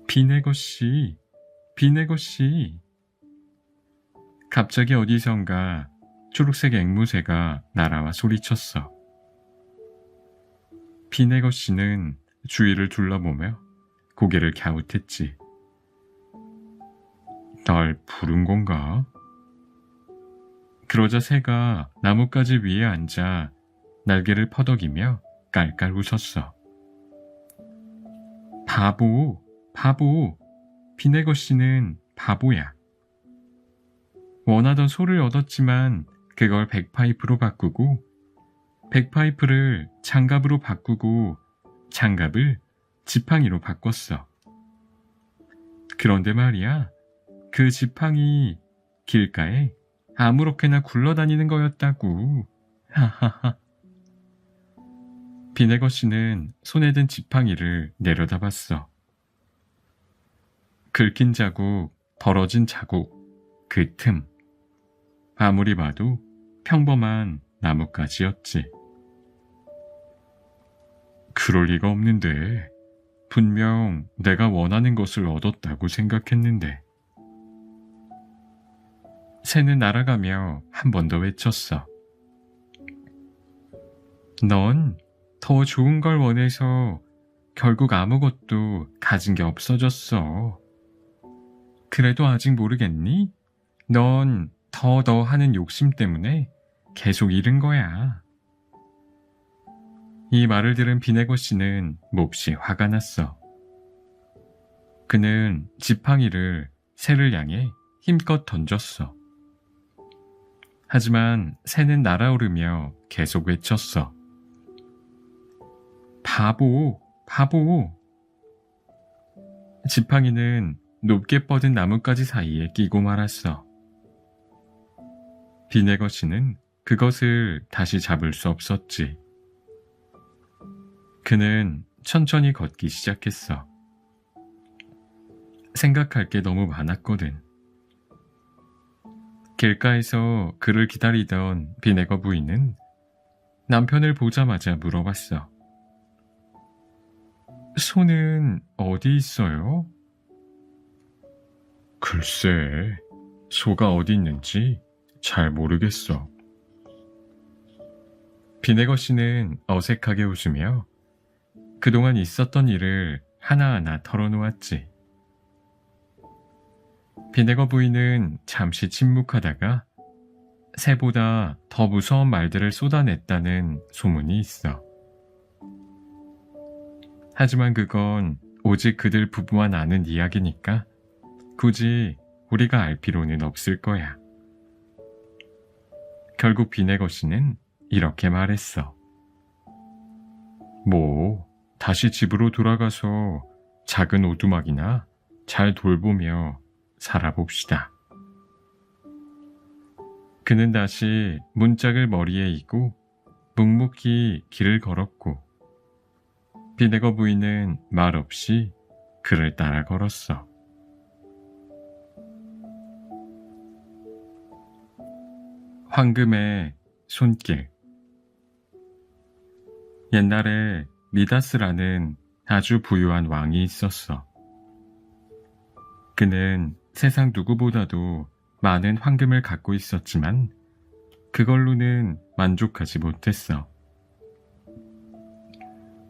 비네거 씨, 비네거 씨. 갑자기 어디선가 초록색 앵무새가 날아와 소리쳤어. 비네거 씨는 주위를 둘러보며 고개를 갸웃했지. 날 부른 건가? 그러자 새가 나뭇가지 위에 앉아 날개를 퍼덕이며 깔깔 웃었어. 바보, 바보. 비네거 씨는 바보야. 원하던 소를 얻었지만 그걸 백파이프로 바꾸고 백파이프를 장갑으로 바꾸고 장갑을 지팡이로 바꿨어. 그런데 말이야, 그 지팡이 길가에 아무렇게나 굴러다니는 거였다고. 하하하. 비네거 씨는 손에 든 지팡이를 내려다봤어. 긁힌 자국, 벌어진 자국, 그 틈. 아무리 봐도 평범한 나뭇가지였지. 그럴 리가 없는데. 분명 내가 원하는 것을 얻었다고 생각했는데. 새는 날아가며 한 번 더 외쳤어. 넌 더 좋은 걸 원해서 결국 아무것도 가진 게 없어졌어. 그래도 아직 모르겠니? 넌 더 하는 욕심 때문에 계속 잃은 거야. 이 말을 들은 비네거 씨는 몹시 화가 났어. 그는 지팡이를 새를 향해 힘껏 던졌어. 하지만 새는 날아오르며 계속 외쳤어. 바보, 바보. 지팡이는 높게 뻗은 나뭇가지 사이에 끼고 말았어. 비네거 씨는 그것을 다시 잡을 수 없었지. 그는 천천히 걷기 시작했어. 생각할 게 너무 많았거든. 길가에서 그를 기다리던 비네거 부인은 남편을 보자마자 물어봤어. 소는 어디 있어요? 글쎄, 소가 어디 있는지 잘 모르겠어. 비네거 씨는 어색하게 웃으며 그동안 있었던 일을 하나하나 털어놓았지. 비네거 부인은 잠시 침묵하다가 새보다 더 무서운 말들을 쏟아냈다는 소문이 있어. 하지만 그건 오직 그들 부부만 아는 이야기니까 굳이 우리가 알 필요는 없을 거야. 결국 비네거 씨는 이렇게 말했어. 뭐, 다시 집으로 돌아가서 작은 오두막이나 잘 돌보며 살아봅시다. 그는 다시 문짝을 머리에 이고 묵묵히 길을 걸었고 비네거 부인은 말없이 그를 따라 걸었어. 황금의 손길. 옛날에 미다스라는 아주 부유한 왕이 있었어. 그는 세상 누구보다도 많은 황금을 갖고 있었지만 그걸로는 만족하지 못했어.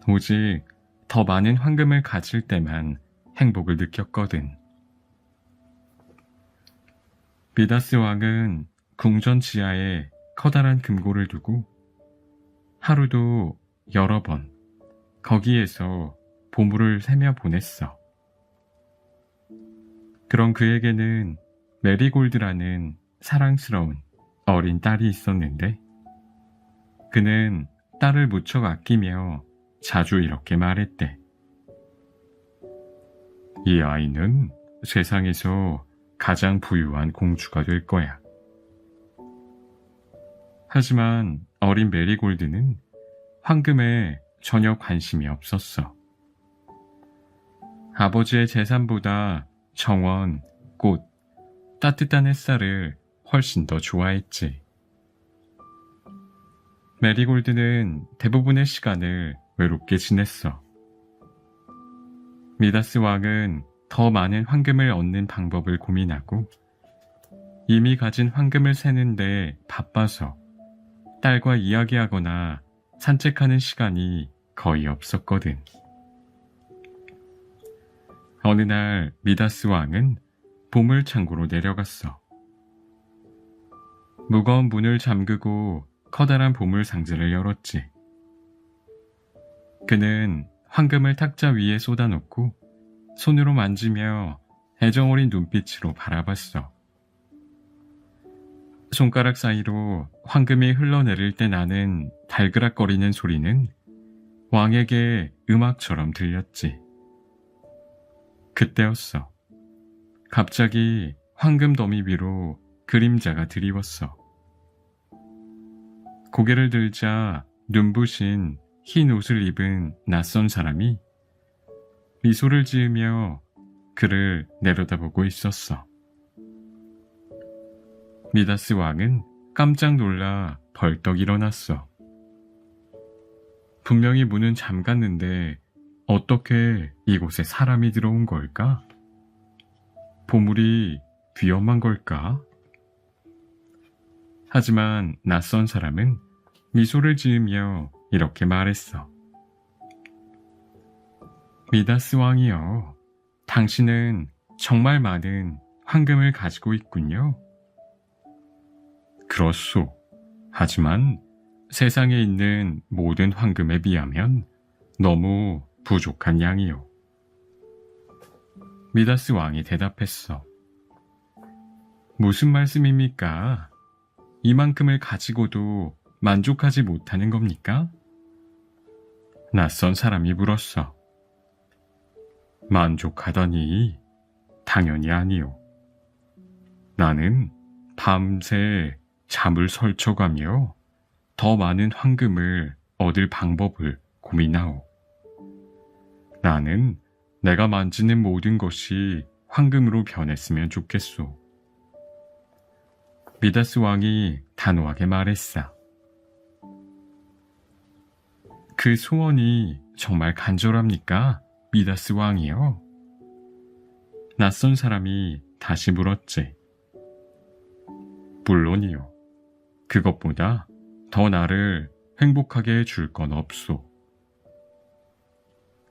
오직 더 많은 황금을 가질 때만 행복을 느꼈거든. 미다스 왕은 궁전 지하에 커다란 금고를 두고 하루도 여러 번 거기에서 보물을 세며 보냈어. 그런 그에게는 메리골드라는 사랑스러운 어린 딸이 있었는데 그는 딸을 무척 아끼며 자주 이렇게 말했대. 이 아이는 세상에서 가장 부유한 공주가 될 거야. 하지만 어린 메리골드는 황금에 전혀 관심이 없었어. 아버지의 재산보다 정원, 꽃, 따뜻한 햇살을 훨씬 더 좋아했지. 메리골드는 대부분의 시간을 외롭게 지냈어. 미다스 왕은 더 많은 황금을 얻는 방법을 고민하고 이미 가진 황금을 세는데 바빠서 딸과 이야기하거나 산책하는 시간이 거의 없었거든. 어느 날 미다스 왕은 보물 창고로 내려갔어. 무거운 문을 잠그고 커다란 보물 상자를 열었지. 그는 황금을 탁자 위에 쏟아놓고 손으로 만지며 애정 어린 눈빛으로 바라봤어. 손가락 사이로 황금이 흘러내릴 때 나는 달그락거리는 소리는 왕에게 음악처럼 들렸지. 그때였어. 갑자기 황금 더미 위로 그림자가 드리웠어. 고개를 들자 눈부신 흰 옷을 입은 낯선 사람이 미소를 지으며 그를 내려다보고 있었어. 미다스 왕은 깜짝 놀라 벌떡 일어났어. 분명히 문은 잠갔는데 어떻게 이곳에 사람이 들어온 걸까? 보물이 위험한 걸까? 하지만 낯선 사람은 미소를 지으며 이렇게 말했어. 미다스 왕이여, 당신은 정말 많은 황금을 가지고 있군요. 그렇소. 하지만 세상에 있는 모든 황금에 비하면 너무 부족한 양이요. 미다스 왕이 대답했어. 무슨 말씀입니까? 이만큼을 가지고도 만족하지 못하는 겁니까? 낯선 사람이 물었어. 만족하다니 당연히 아니요. 나는 밤새 잠을 설쳐가며 더 많은 황금을 얻을 방법을 고민하오. 나는 내가 만지는 모든 것이 황금으로 변했으면 좋겠소. 미다스 왕이 단호하게 말했어. 그 소원이 정말 간절합니까, 미다스 왕이요? 낯선 사람이 다시 물었지. 물론이요. 그것보다 더 나를 행복하게 해줄 건 없소.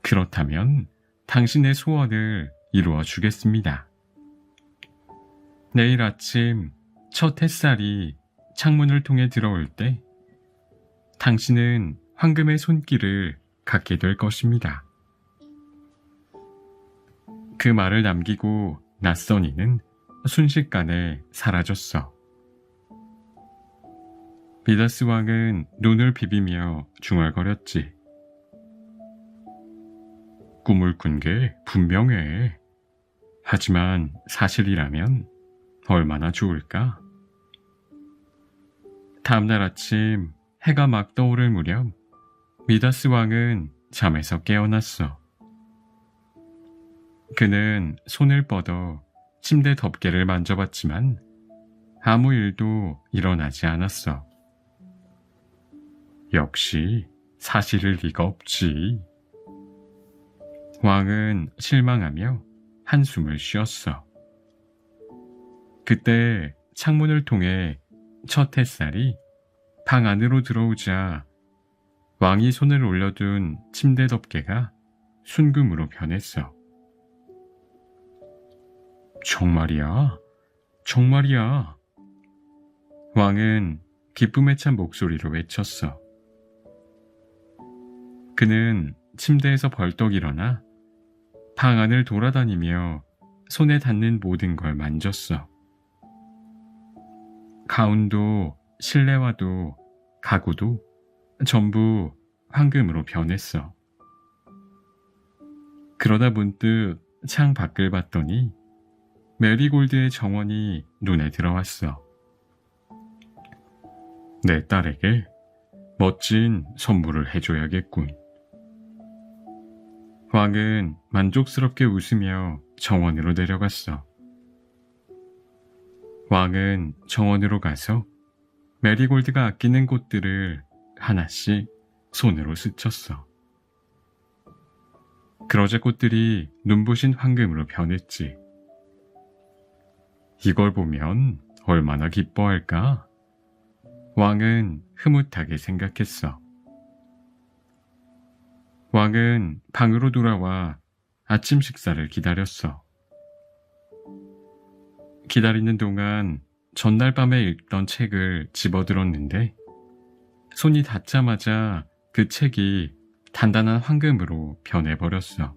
그렇다면 당신의 소원을 이루어 주겠습니다. 내일 아침 첫 햇살이 창문을 통해 들어올 때 당신은 황금의 손길을 갖게 될 것입니다. 그 말을 남기고 낯선 이는 순식간에 사라졌어. 미다스 왕은 눈을 비비며 중얼거렸지. 꿈을 꾼 게 분명해. 하지만 사실이라면 얼마나 좋을까? 다음날 아침 해가 막 떠오를 무렵 미다스 왕은 잠에서 깨어났어. 그는 손을 뻗어 침대 덮개를 만져봤지만 아무 일도 일어나지 않았어. 역시 사실일 리가 없지. 왕은 실망하며 한숨을 쉬었어. 그때 창문을 통해 첫 햇살이 방 안으로 들어오자 왕이 손을 올려둔 침대 덮개가 순금으로 변했어. 정말이야? 정말이야? 왕은 기쁨에 찬 목소리로 외쳤어. 그는 침대에서 벌떡 일어나 방 안을 돌아다니며 손에 닿는 모든 걸 만졌어. 가운도 실내화도 가구도 전부 황금으로 변했어. 그러다 문득 창 밖을 봤더니 메리골드의 정원이 눈에 들어왔어. 내 딸에게 멋진 선물을 해줘야겠군. 왕은 만족스럽게 웃으며 정원으로 내려갔어. 왕은 정원으로 가서 메리골드가 아끼는 꽃들을 하나씩 손으로 스쳤어. 그러자 꽃들이 눈부신 황금으로 변했지. 이걸 보면 얼마나 기뻐할까? 왕은 흐뭇하게 생각했어. 왕은 방으로 돌아와 아침 식사를 기다렸어. 기다리는 동안 전날 밤에 읽던 책을 집어들었는데 손이 닿자마자 그 책이 단단한 황금으로 변해버렸어.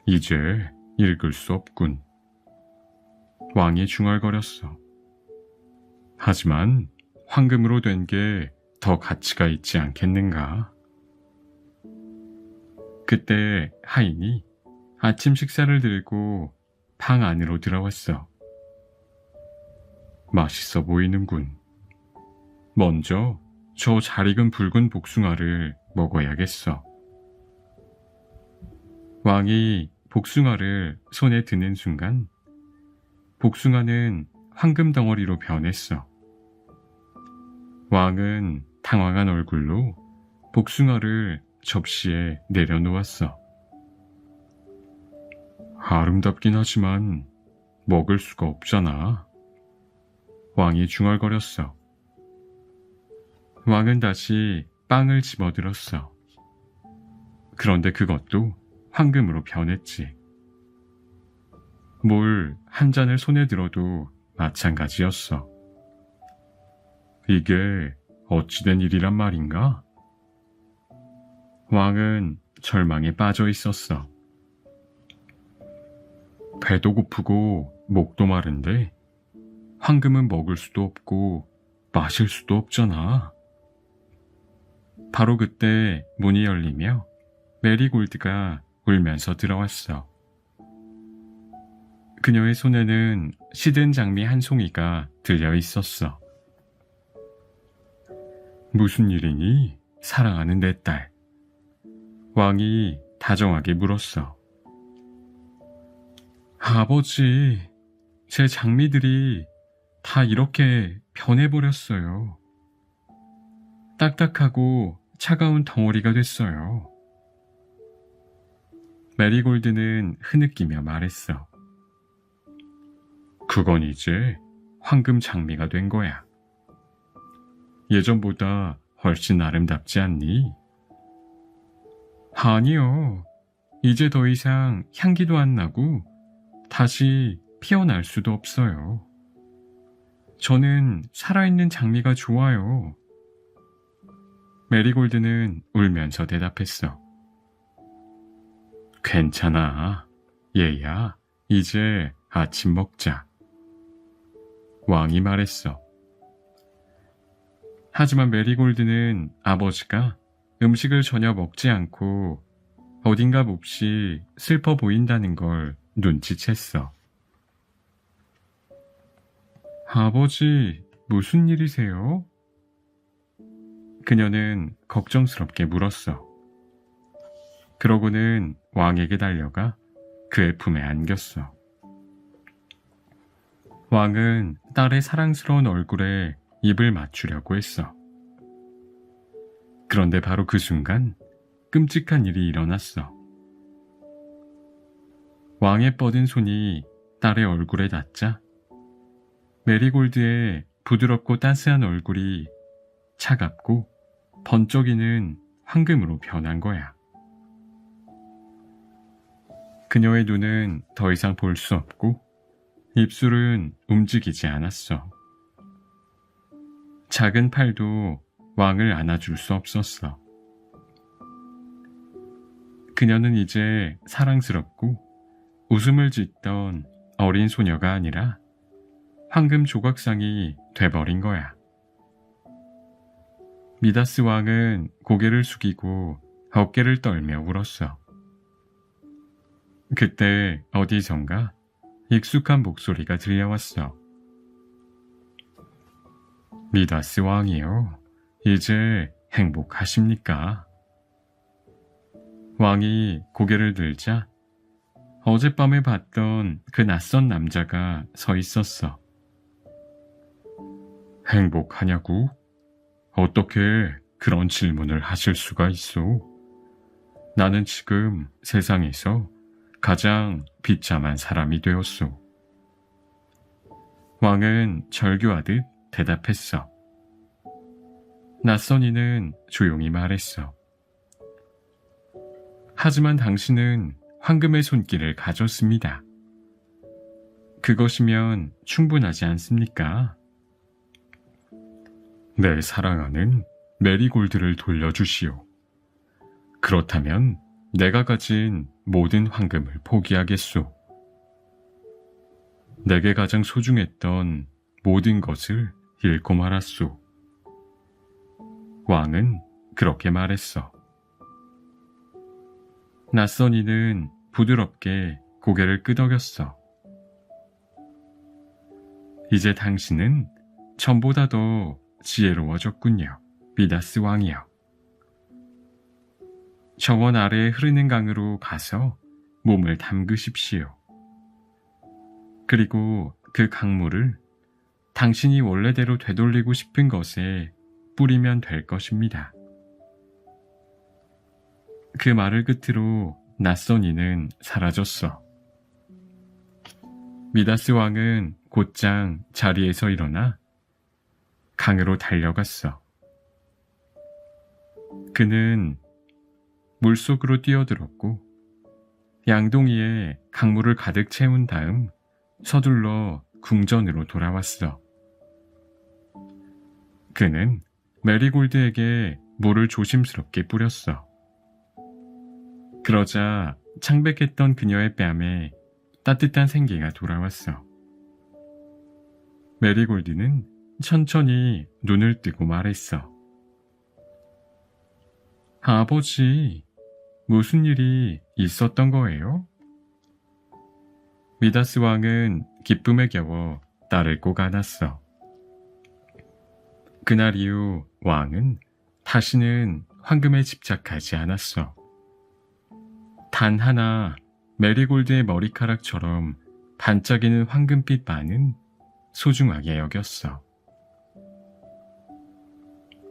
이제 읽을 수 없군. 왕이 중얼거렸어. 하지만 황금으로 된 게 더 가치가 있지 않겠는가? 그때 하인이 아침 식사를 들고 방 안으로 들어왔어. 맛있어 보이는군. 먼저 저 잘 익은 붉은 복숭아를 먹어야겠어. 왕이 복숭아를 손에 드는 순간 복숭아는 황금 덩어리로 변했어. 왕은 당황한 얼굴로 복숭아를 접시에 내려놓았어. 아름답긴 하지만 먹을 수가 없잖아. 왕이 중얼거렸어. 왕은 다시 빵을 집어들었어. 그런데 그것도 황금으로 변했지. 물 한 잔을 손에 들어도 마찬가지였어. 이게 어찌된 일이란 말인가? 왕은 절망에 빠져 있었어. 배도 고프고 목도 마른데 황금은 먹을 수도 없고 마실 수도 없잖아. 바로 그때 문이 열리며 메리골드가 울면서 들어왔어. 그녀의 손에는 시든 장미 한 송이가 들려 있었어. 무슨 일이니, 사랑하는 내 딸? 왕이 다정하게 물었어. 아버지, 제 장미들이 다 이렇게 변해버렸어요. 딱딱하고 차가운 덩어리가 됐어요. 메리골드는 흐느끼며 말했어. 그건 이제 황금 장미가 된 거야. 예전보다 훨씬 아름답지 않니? 아니요. 이제 더 이상 향기도 안 나고 다시 피어날 수도 없어요. 저는 살아있는 장미가 좋아요. 메리골드는 울면서 대답했어. 괜찮아. 얘야, 이제 아침 먹자. 왕이 말했어. 하지만 메리골드는 아버지가 음식을 전혀 먹지 않고 어딘가 몹시 슬퍼 보인다는 걸 눈치챘어. 아버지, 무슨 일이세요? 그녀는 걱정스럽게 물었어. 그러고는 왕에게 달려가 그의 품에 안겼어. 왕은 딸의 사랑스러운 얼굴에 입을 맞추려고 했어. 그런데 바로 그 순간 끔찍한 일이 일어났어. 왕의 뻗은 손이 딸의 얼굴에 닿자 메리골드의 부드럽고 따스한 얼굴이 차갑고 번쩍이는 황금으로 변한 거야. 그녀의 눈은 더 이상 볼 수 없고 입술은 움직이지 않았어. 작은 팔도 왕을 안아줄 수 없었어. 그녀는 이제 사랑스럽고 웃음을 짓던 어린 소녀가 아니라 황금 조각상이 돼버린 거야. 미다스 왕은 고개를 숙이고 어깨를 떨며 울었어. 그때 어디선가 익숙한 목소리가 들려왔어. 미다스 왕이요, 이제 행복하십니까? 왕이 고개를 들자 어젯밤에 봤던 그 낯선 남자가 서 있었어. 행복하냐고? 어떻게 그런 질문을 하실 수가 있어? 나는 지금 세상에서 가장 비참한 사람이 되었소. 왕은 절규하듯 대답했어. 낯선 이는 조용히 말했어. 하지만 당신은 황금의 손길을 가졌습니다. 그것이면 충분하지 않습니까? 내 사랑하는 메리골드를 돌려주시오. 그렇다면 내가 가진 모든 황금을 포기하겠소. 내게 가장 소중했던 모든 것을 잃고 말았소. 왕은 그렇게 말했어. 낯선 이는 부드럽게 고개를 끄덕였어. 이제 당신은 전보다 더 지혜로워졌군요. 미다스 왕이여. 정원 아래에 흐르는 강으로 가서 몸을 담그십시오. 그리고 그 강물을 당신이 원래대로 되돌리고 싶은 것에 뿌리면 될 것입니다. 그 말을 끝으로 낯선 이는 사라졌어. 미다스 왕은 곧장 자리에서 일어나 강으로 달려갔어. 그는 물속으로 뛰어들었고 양동이에 강물을 가득 채운 다음 서둘러 궁전으로 돌아왔어. 그는 메리골드에게 물을 조심스럽게 뿌렸어. 그러자 창백했던 그녀의 뺨에 따뜻한 생기가 돌아왔어. 메리골드는 천천히 눈을 뜨고 말했어. 아버지, 무슨 일이 있었던 거예요? 미다스 왕은 기쁨에 겨워 딸을 꼭 안았어. 그날 이후 왕은 다시는 황금에 집착하지 않았어. 단 하나 메리골드의 머리카락처럼 반짝이는 황금빛 반은 소중하게 여겼어.